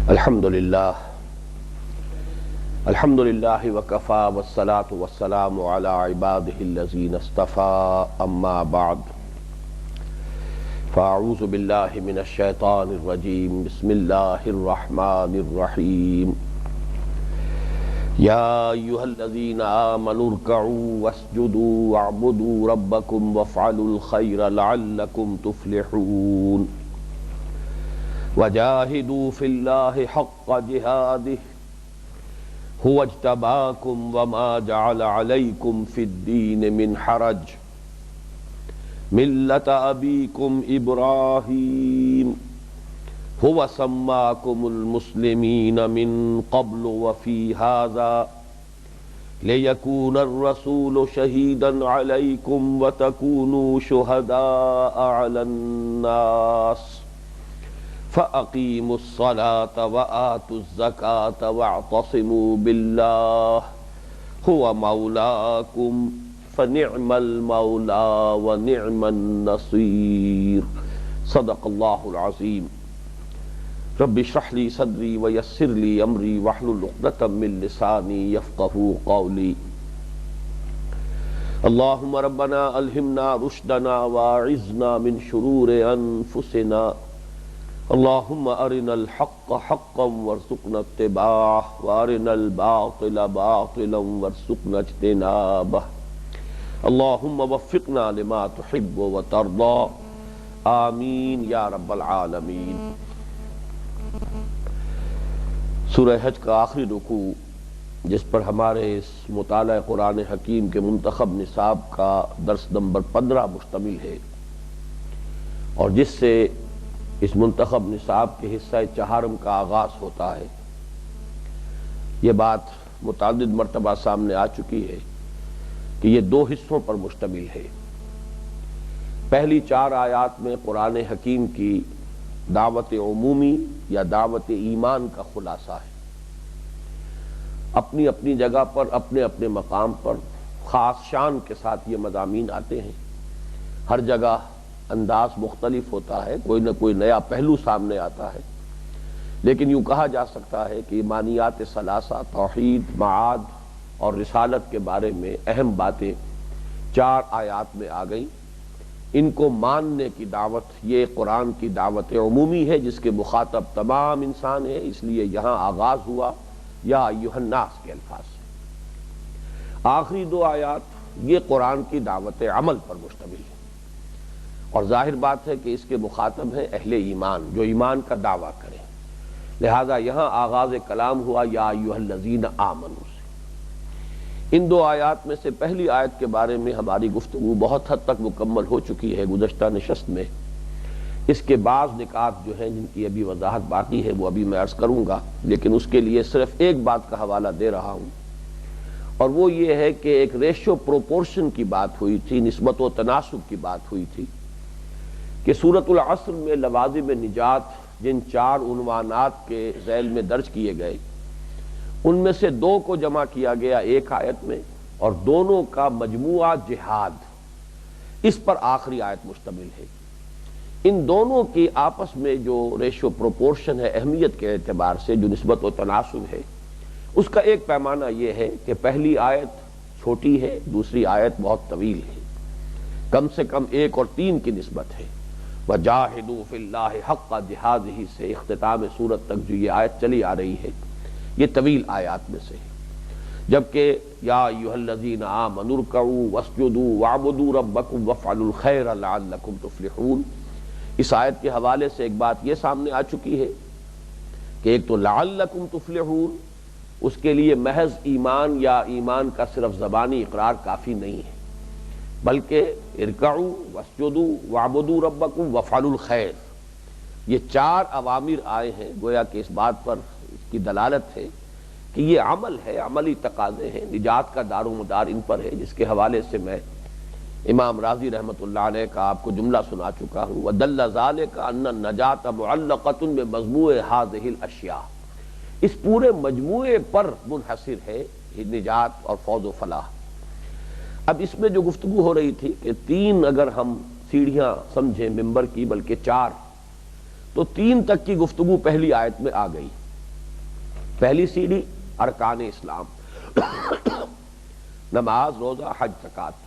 الحمدللہ وکفا والصلاة والسلام علی عبادہ الذین اصطفى اما بعد فاعوذ باللہ من الشیطان الرجیم بسم اللہ الرحمن الرحیم یا ایہا الذین آمنوا ارکعوا واسجدوا واعبدوا ربکم وافعلوا الخیر لعلکم تفلحون وجاہدوا فی اللہ حق جہادہ هو اجتباکم وما جعل علیکم فی الدین من حرج ملت ابیکم ابراہیم هو سماکم المسلمین من قبل وفی ھذا لیکون الرسول شہیدا علیکم وتکونوا شہداء علی الناس فَأَقِيمُوا الصَّلَاةَ وَآتُوا الزَّكَاةَ وَاعْتَصِمُوا بِاللَّهِ هُوَ مَوْلَاكُمْ فَنِعْمَ الْمَوْلَى وَنِعْمَ النَّصِيرُ صدق اللہ العظیم رب اشرح لي صدری ویسر لي امری واحلل عقدۃ من لسانی یفقہوا قولی اللہم ربنا الہمنا رشدنا واعذنا من شرور انفسنا اللہم ارنا الحق حقا وارزقنا اتباعہ وارنا الباطل باطلا وارزقنا اجتنابہ اللہم وفقنا لما تحب وترضى آمین یا رب العالمین۔ سورہ حج کا آخری رکوع جس پر ہمارے اس مطالعہ قرآن حکیم کے منتخب نصاب کا درس نمبر 15 مشتمل ہے، اور جس سے اس منتخب نصاب کے حصہ چہارم کا آغاز ہوتا ہے، یہ بات متعدد مرتبہ سامنے آ چکی ہے کہ یہ دو حصوں پر مشتمل ہے۔ پہلی 4 آیات میں قرآن حکیم کی دعوت عمومی یا دعوت ایمان کا خلاصہ ہے۔ اپنی اپنی جگہ پر اپنے اپنے مقام پر خاص شان کے ساتھ یہ مضامین آتے ہیں، ہر جگہ انداز مختلف ہوتا ہے، کوئی نہ کوئی نیا پہلو سامنے آتا ہے، لیکن یوں کہا جا سکتا ہے کہ ایمانیات ثلاثہ، توحید، معاد اور رسالت کے بارے میں اہم باتیں 4 آیات میں آ گئیں۔ ان کو ماننے کی دعوت یہ قرآن کی دعوت عمومی ہے جس کے مخاطب تمام انسان ہیں، اس لیے یہاں آغاز ہوا یا ایھا الناس کے الفاظ سے۔ آخری 2 آیات یہ قرآن کی دعوت عمل پر مشتمل ہے، اور ظاہر بات ہے کہ اس کے مخاطب ہیں اہل ایمان جو ایمان کا دعویٰ کریں، لہذا یہاں آغاز کلام ہوا یا ایھا الذین آمنوا سے۔ ان 2 آیات میں سے پہلی آیت کے بارے میں ہماری گفتگو بہت حد تک مکمل ہو چکی ہے گزشتہ نشست میں۔ اس کے بعض نکات جو ہیں جن کی ابھی وضاحت باقی ہے وہ ابھی میں عرض کروں گا، لیکن اس کے لیے صرف ایک بات کا حوالہ دے رہا ہوں، اور وہ یہ ہے کہ ایک ریشو پروپورشن کی بات ہوئی تھی، نسبت و تناسب کی بات ہوئی تھی کہ سورۃ العصر میں لوازم نجات جن 4 عنوانات کے ذیل میں درج کیے گئے، ان میں سے 2 کو جمع کیا گیا ایک آیت میں، اور دونوں کا مجموعہ جہاد، اس پر آخری آیت مشتمل ہے۔ ان دونوں کی آپس میں جو ریشو پروپورشن ہے اہمیت کے اعتبار سے، جو نسبت و تناسب ہے، اس کا ایک پیمانہ یہ ہے کہ پہلی آیت چھوٹی ہے، دوسری آیت بہت طویل ہے، کم سے کم 1 اور 3 کی نسبت ہے۔ وَجَاهِدُوا فِي اللَّهِ حَقَّ جِهَادِهِ سے اختتام سورت تک جو یہ آیت چلی آ رہی ہے، یہ طویل آیات میں سے ہے، جبکہ یا ایھا الذین آمنوا ارکعوا واسجدوا واعبدوا ربکم وافعلوا الخیر لعلکم تفلحون، اس آیت کے حوالے سے ایک بات یہ سامنے آ چکی ہے کہ ایک تو لعلکم تفلحون، اس کے لیے محض ایمان یا ایمان کا صرف زبانی اقرار کافی نہیں ہے، بلکہ ارکعوا واسجدوا واعبدوا ربکم وافعلوا الخیر، یہ 4 اوامر آئے ہیں، گویا کہ اس بات پر اس کی دلالت ہے کہ یہ عمل ہے، عملی تقاضے ہیں، نجات کا دار و مدار ان پر ہے، جس کے حوالے سے میں امام راضی رحمۃ اللہ علیہ کا آپ کو جملہ سنا چکا ہوں، وَدَلَّ ذَلِكَ أَنَّ النَّجَاةَ مُعَلَّقَةٌ بِمَجْمُوعِ هَذِهِ الْأَشْيَاءِ، اس پورے مجموعے پر منحصر ہے نجات اور فوز و فلاح۔ اب اس میں جو گفتگو ہو رہی تھی کہ 3 اگر ہم سیڑھیاں سمجھیں ممبر کی، بلکہ 4، تو 3 تک کی گفتگو پہلی آیت میں آ گئی، پہلی سیڑھی ارکان اسلام، نماز، روزہ، حج، زکوٰۃ۔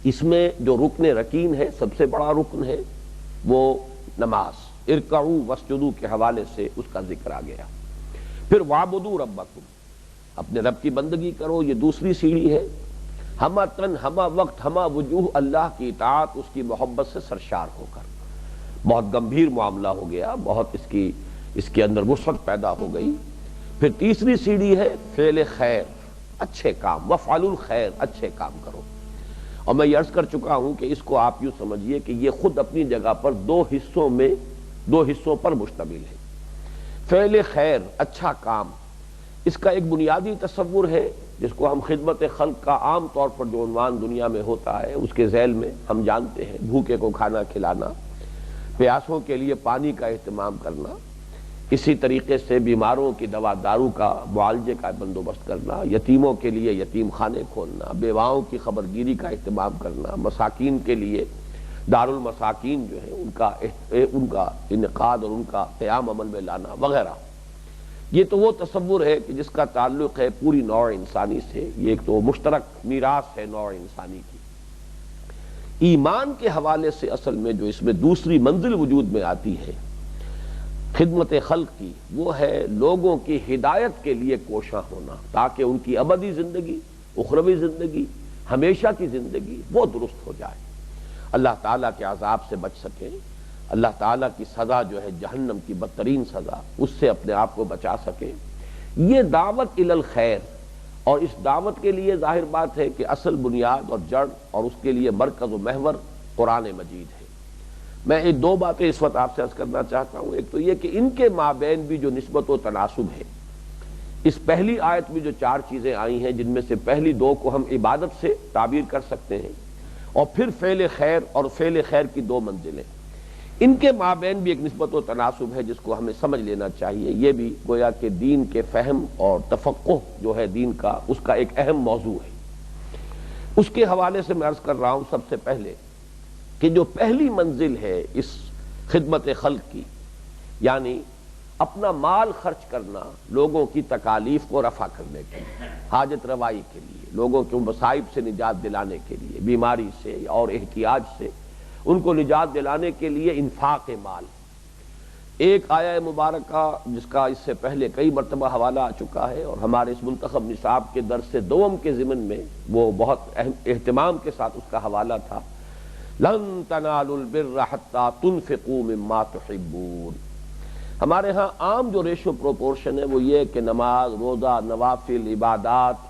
اس میں جو رکن رکین ہے، سب سے بڑا رکن ہے وہ نماز۔ ارکعوا واسجدوا کے حوالے سے اس کا ذکر آ گیا۔ پھر وعبدوا ربکم، اپنے رب کی بندگی کرو، یہ دوسری سیڑھی ہے۔ ہمہ تن، ہمہ وقت، ہمہ وجوہ اللہ کی اطاعت، اس کی محبت سے سرشار ہو کر۔ بہت گمبھیر معاملہ ہو گیا، بہت اس کے اندر وسعت پیدا ہو گئی۔ پھر تیسری سیڑھی ہے فعل خیر، اچھے کام، وفعلوا الخیر، اچھے کام کرو۔ اور میں یہ عرض کر چکا ہوں کہ اس کو آپ یوں سمجھیے کہ یہ خود اپنی جگہ پر دو حصوں پر مشتمل ہے۔ فعل خیر، اچھا کام، اس کا ایک بنیادی تصور ہے جس کو ہم خدمت خلق کا عام طور پر جو عنوان دنیا میں ہوتا ہے اس کے ذیل میں ہم جانتے ہیں، بھوکے کو کھانا کھلانا، پیاسوں کے لیے پانی کا اہتمام کرنا، اسی طریقے سے بیماروں کی دوا دارو کا معالجے کا بندوبست کرنا، یتیموں کے لیے یتیم خانے کھولنا، بیواؤں کی خبرگیری کا اہتمام کرنا، مساکین کے لیے دارالمساکین جو ہے ان کا انعقاد اور ان کا قیام عمل میں لانا وغیرہ۔ یہ تو وہ تصور ہے کہ جس کا تعلق ہے پوری نوع انسانی سے، یہ ایک تو مشترک میراث ہے نوع انسانی کی۔ ایمان کے حوالے سے اصل میں جو اس میں دوسری منزل وجود میں آتی ہے خدمت خلق کی، وہ ہے لوگوں کی ہدایت کے لیے کوشاں ہونا، تاکہ ان کی ابدی زندگی، اخروی زندگی، ہمیشہ کی زندگی وہ درست ہو جائے، اللہ تعالیٰ کے عذاب سے بچ سکیں، اللہ تعالیٰ کی سزا جو ہے جہنم کی بدترین سزا، اس سے اپنے آپ کو بچا سکیں۔ یہ دعوت الی الخیر، اور اس دعوت کے لیے ظاہر بات ہے کہ اصل بنیاد اور جڑ اور اس کے لیے مرکز و محور قرآن مجید ہے۔ میں ایک دو باتیں اس وقت آپ سے عرض کرنا چاہتا ہوں۔ ایک تو یہ کہ ان کے مابین بھی جو نسبت و تناسب ہے، اس پہلی آیت میں جو چار چیزیں آئی ہیں جن میں سے پہلی دو کو ہم عبادت سے تعبیر کر سکتے ہیں، اور پھر فعل خیر اور فعل خیر کی دو منزلیں، ان کے مابین بھی ایک نسبت و تناسب ہے جس کو ہمیں سمجھ لینا چاہیے۔ یہ بھی گویا کہ دین کے فہم اور تفقہ جو ہے دین کا، اس کا ایک اہم موضوع ہے۔ اس کے حوالے سے میں عرض کر رہا ہوں سب سے پہلے کہ جو پہلی منزل ہے اس خدمت خلق کی، یعنی اپنا مال خرچ کرنا لوگوں کی تکالیف کو رفع کرنے کے لیے، حاجت روائی کے لیے، لوگوں کے مصائب سے نجات دلانے کے لیے، بیماری سے اور احتیاج سے ان کو نجات دلانے کے لیے انفاق مال۔ ایک آیہ مبارکہ جس کا اس سے پہلے کئی مرتبہ حوالہ آ چکا ہے، اور ہمارے اس منتخب نصاب کے درس دوم کے ضمن میں وہ بہت اہتمام کے ساتھ اس کا حوالہ تھا، لن تنالوا البر حتى تنفقوا مما تحبون۔ ہمارے ہاں عام جو ریشو پروپورشن ہے وہ یہ کہ نماز، روزہ، نوافل، عبادات،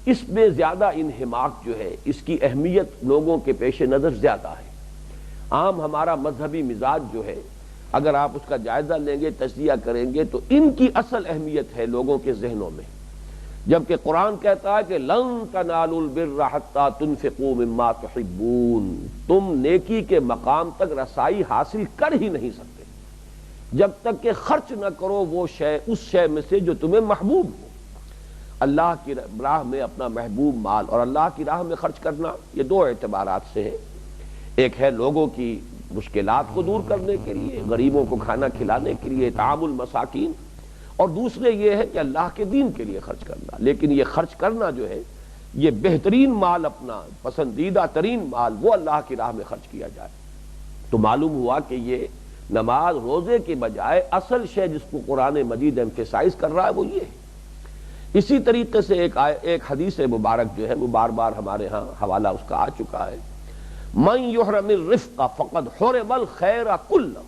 اس میں زیادہ انہماک جو ہے، اس کی اہمیت لوگوں کے پیش نظر زیادہ ہے۔ عام ہمارا مذہبی مزاج جو ہے، اگر آپ اس کا جائزہ لیں گے، تجزیہ کریں گے، تو ان کی اصل اہمیت ہے لوگوں کے ذہنوں میں، جبکہ قرآن کہتا ہے کہ لن تنالوا البر حتى تنفقوا مما تحبون، تم نیکی کے مقام تک رسائی حاصل کر ہی نہیں سکتے جب تک کہ خرچ نہ کرو وہ شے، اس شے میں سے جو تمہیں محبوب ہو۔ اللہ کی راہ میں اپنا محبوب مال اور اللہ کی راہ میں خرچ کرنا، یہ دو اعتبارات سے ہے۔ ایک ہے لوگوں کی مشکلات کو دور کرنے کے لیے، غریبوں کو کھانا کھلانے کے لیے، اطعام المساکین، اور دوسرے یہ ہے کہ اللہ کے دین کے لیے خرچ کرنا۔ لیکن یہ خرچ کرنا جو ہے، یہ بہترین مال، اپنا پسندیدہ ترین مال، وہ اللہ کی راہ میں خرچ کیا جائے۔ تو معلوم ہوا کہ یہ نماز روزے کے بجائے اصل شے جس کو قرآن مجید ایمفیسائز کر رہا ہے وہ یہ ہے۔ اسی طریقے سے ایک حدیث مبارک جو ہے وہ بار بار ہمارے ہاں حوالہ اس کا آ چکا ہے، من یحرم الرفق فقد حرم الخیر کلہ،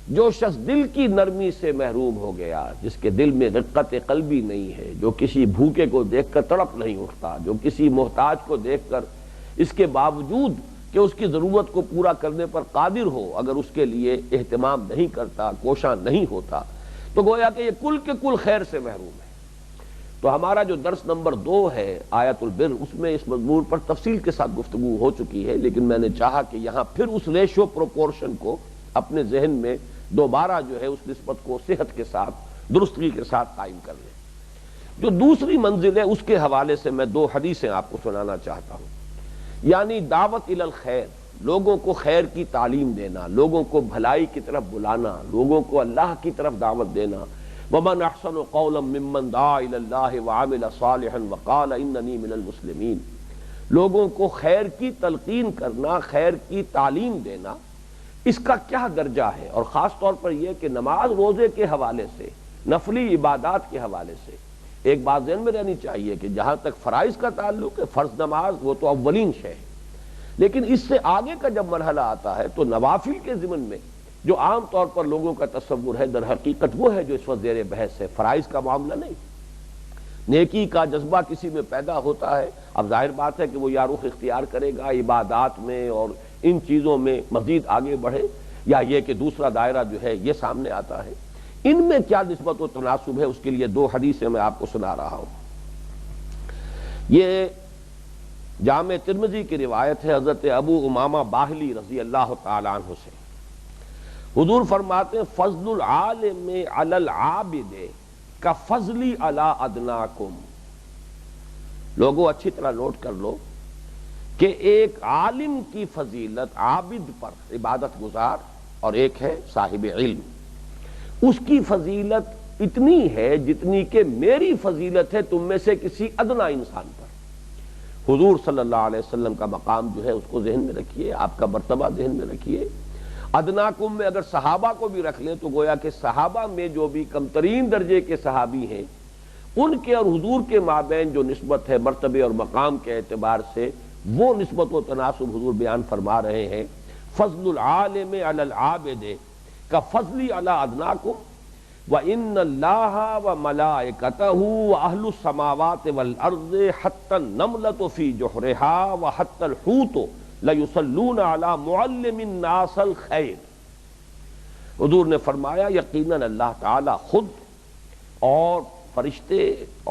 جو شخص دل کی نرمی سے محروم ہو گیا، جس کے دل میں رقت قلبی نہیں ہے، جو کسی بھوکے کو دیکھ کر تڑپ نہیں اٹھتا، جو کسی محتاج کو دیکھ کر اس کے باوجود کہ اس کی ضرورت کو پورا کرنے پر قادر ہو، اگر اس کے لیے اہتمام نہیں کرتا، کوشاں نہیں ہوتا، تو گویا کہ یہ کل کے کل خیر سے محروم ہے۔ تو ہمارا جو درس نمبر 2 ہے آیت البر، اس میں اس مضمون پر تفصیل کے ساتھ گفتگو ہو چکی ہے، لیکن میں نے چاہا کہ یہاں پھر اس ریشو پروپورشن کو اپنے ذہن میں دوبارہ جو ہے اس نسبت کو صحت کے ساتھ، درستگی کے ساتھ قائم کر لیں۔ جو دوسری منزل ہے اس کے حوالے سے میں 2 حدیثیں آپ کو سنانا چاہتا ہوں، یعنی دعوت الی الخیر، لوگوں کو خیر کی تعلیم دینا، لوگوں کو بھلائی کی طرف بلانا، لوگوں کو اللہ کی طرف دعوت دینا، ومن احسن قولا ممن دعا الی اللہ وعمل صالحا وقال اننی من المسلمین، لوگوں کو خیر کی تلقین کرنا، خیر کی تعلیم دینا، اس کا کیا درجہ ہے، اور خاص طور پر یہ کہ نماز روزے کے حوالے سے، نفلی عبادات کے حوالے سے ایک بات ذہن میں رہنی چاہیے کہ جہاں تک فرائض کا تعلق ہے، فرض نماز وہ تو اولین شے ہے، لیکن اس سے آگے کا جب مرحلہ آتا ہے تو نوافل کے ضمن میں جو عام طور پر لوگوں کا تصور ہے در حقیقت وہ ہے جو اس وقت زیر بحث ہے، فرائض کا معاملہ نہیں۔ نیکی کا جذبہ کسی میں پیدا ہوتا ہے، اب ظاہر بات ہے کہ وہ یا رخ اختیار کرے گا عبادات میں اور ان چیزوں میں مزید آگے بڑھے، یا یہ کہ دوسرا دائرہ جو ہے یہ سامنے آتا ہے۔ ان میں کیا نسبت و تناسب ہے، اس کے لیے دو حدیثیں میں آپ کو سنا رہا ہوں۔ یہ جامع ترمذی کی روایت ہے حضرت ابو امامہ باہلی رضی اللہ تعالیٰ عنہ سے، حضور فرماتے ہیں فضل العالم علی العابد کفضلی علی ادناکم۔ لوگوں اچھی طرح نوٹ کر لو کہ ایک عالم کی فضیلت عابد پر، عبادت گزار، اور ایک ہے صاحب علم، اس کی فضیلت اتنی ہے جتنی کہ میری فضیلت ہے تم میں سے کسی ادنا انسان پر۔ حضور صلی اللہ علیہ وسلم کا مقام جو ہے اس کو ذہن میں رکھیے، آپ کا مرتبہ ذہن میں رکھیے۔ ادناکم میں اگر صحابہ کو بھی رکھ لیں تو گویا کہ صحابہ میں جو بھی کم ترین درجے کے صحابی ہیں ان کے اور حضور کے مابین جو نسبت ہے مرتبے اور مقام کے اعتبار سے، وہ نسبت و تناسب حضور بیان فرما رہے ہیں۔ فضل العالم علی العابد کفضلی علی ادناکم وَإِنَّ اللَّهَ وَمَلَائِكَتَهُ وَأَهْلُ السَّمَاوَاتِ وَالْأَرْضِ حَتَّى النَّمْلَةُ فِي جُحْرِهَا وَحَتَّى الْحُوتُ لَيُصَلُّونَ عَلَى مُعَلِّمِ النَّاسِ الْخَيْرِ۔ حضور نے فرمایا یقیناً اللہ تعالی خود اور فرشتے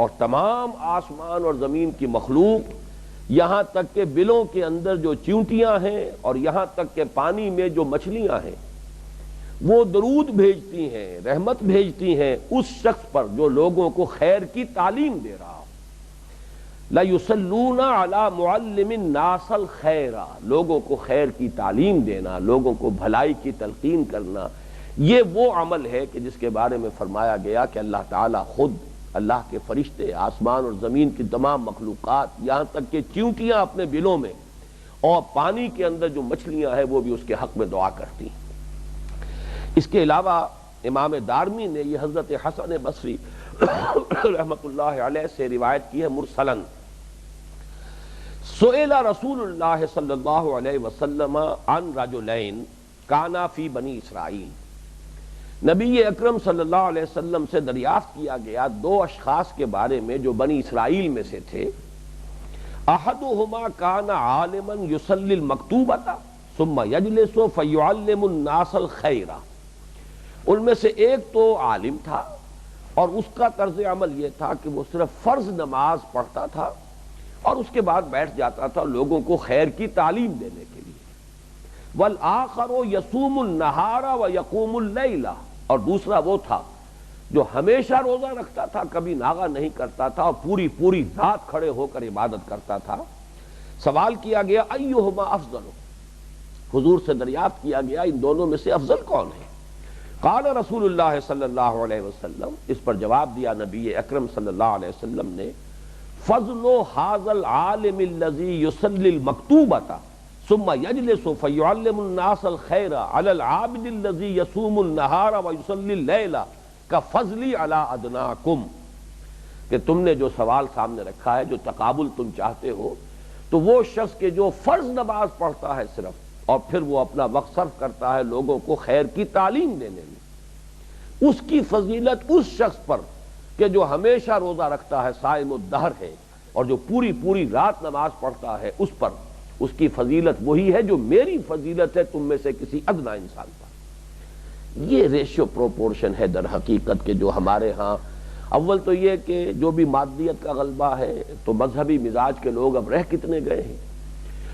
اور تمام آسمان اور زمین کی مخلوق، یہاں تک کہ بلوں کے اندر جو چیونٹیاں ہیں اور یہاں تک کہ پانی میں جو مچھلیاں ہیں، وہ درود بھیجتی ہیں، رحمت بھیجتی ہیں اس شخص پر جو لوگوں کو خیر کی تعلیم دے رہا ہو۔ لَيُصَلُّونَ عَلَى مُعَلِّمِ النَّاسَ الْخَيْرَ، لوگوں کو خیر کی تعلیم دینا، لوگوں کو بھلائی کی تلقین کرنا، یہ وہ عمل ہے کہ جس کے بارے میں فرمایا گیا کہ اللہ تعالیٰ خود، اللہ کے فرشتے، آسمان اور زمین کی تمام مخلوقات، یہاں تک کہ چیونٹیاں اپنے بلوں میں اور پانی کے اندر جو مچھلیاں ہیں وہ بھی اس کے حق میں دعا کرتی ہیں۔ اس کے علاوہ امام دارمی نے یہ حضرت حسن بصری رحمۃ اللہ علیہ سے روایت کی ہے مرسلاً، سئل رسول اللہ صلی اللہ علیہ وسلم عن رجلین کانا فی بنی اسرائیل، نبی اکرم صلی اللہ علیہ وسلم سے دریافت کیا گیا دو اشخاص کے بارے میں جو بنی اسرائیل میں سے تھے۔ احدہما کان عالما یصلی المکتوبۃ ثم یجلس فیعلم الناس الخیر، ان میں سے ایک تو عالم تھا اور اس کا طرز عمل یہ تھا کہ وہ صرف فرض نماز پڑھتا تھا اور اس کے بعد بیٹھ جاتا تھا لوگوں کو خیر کی تعلیم دینے کے لیے۔ والآخر یصوم النہار ویقوم اللیل، اور دوسرا وہ تھا جو ہمیشہ روزہ رکھتا تھا، کبھی ناغہ نہیں کرتا تھا اور پوری رات کھڑے ہو کر عبادت کرتا تھا۔ سوال کیا گیا ایہما افضل، حضور سے دریافت کیا گیا ان دونوں میں سے افضل کون ہے؟ قال رسول اللہ صلی اللہ علیہ وسلم، اس پر جواب دیا نبی اکرم صلی اللہ علیہ وسلم نے، فضل هذا العالم الذي يصلي المكتوبة ثم يجلس فيعلم الناس الخير على العابد الذي يصوم النهار ويصلي الليل كفضلي على ادناكم، کہ تم نے جو سوال سامنے رکھا ہے، جو تقابل تم چاہتے ہو، تو وہ شخص کے جو فرض نماز پڑھتا ہے صرف اور پھر وہ اپنا وقت صرف کرتا ہے لوگوں کو خیر کی تعلیم دینے میں، اس کی فضیلت اس شخص پر کہ جو ہمیشہ روزہ رکھتا ہے، صائم الدہر ہے، اور جو پوری رات نماز پڑھتا ہے، اس پر اس کی فضیلت وہی ہے جو میری فضیلت ہے تم میں سے کسی ادنا انسان پر۔ یہ ریشیو پروپورشن ہے در حقیقت کہ جو ہمارے ہاں، اول تو یہ کہ جو بھی مادیت کا غلبہ ہے تو مذہبی مزاج کے لوگ اب رہ کتنے گئے ہیں،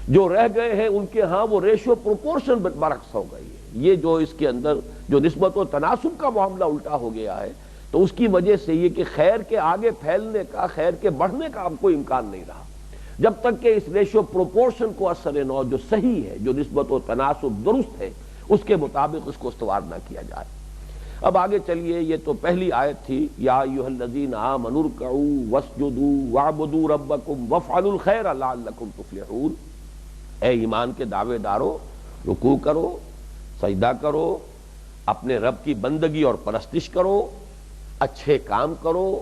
جو رہ گئے ہیں ان کے ہاں وہ ریشیو پروپورشن برعکس ہو گئی ہے۔ یہ جو اس کے اندر جو نسبت و تناسب کا معاملہ الٹا ہو گیا ہے، تو اس کی وجہ سے یہ کہ خیر کے آگے پھیلنے کا، خیر کے بڑھنے کا اب کوئی امکان نہیں رہا، جب تک کہ اس ریشیو پروپورشن کو اثر نو جو صحیح ہے، جو نسبت و تناسب درست ہے، اس کے مطابق اس کو استوار نہ کیا جائے۔ اب آگے چلیے، یہ تو پہلی آیت تھی، یا ایھا الذین آمنوا ارکعوا واسجدوا واعبدوا ربکم وافعلوا الخیر لعلکم تفلحون۔ اے ایمان کے دعوے دارو، رکوع کرو، سجدہ کرو، اپنے رب کی بندگی اور پرستش کرو، اچھے کام کرو،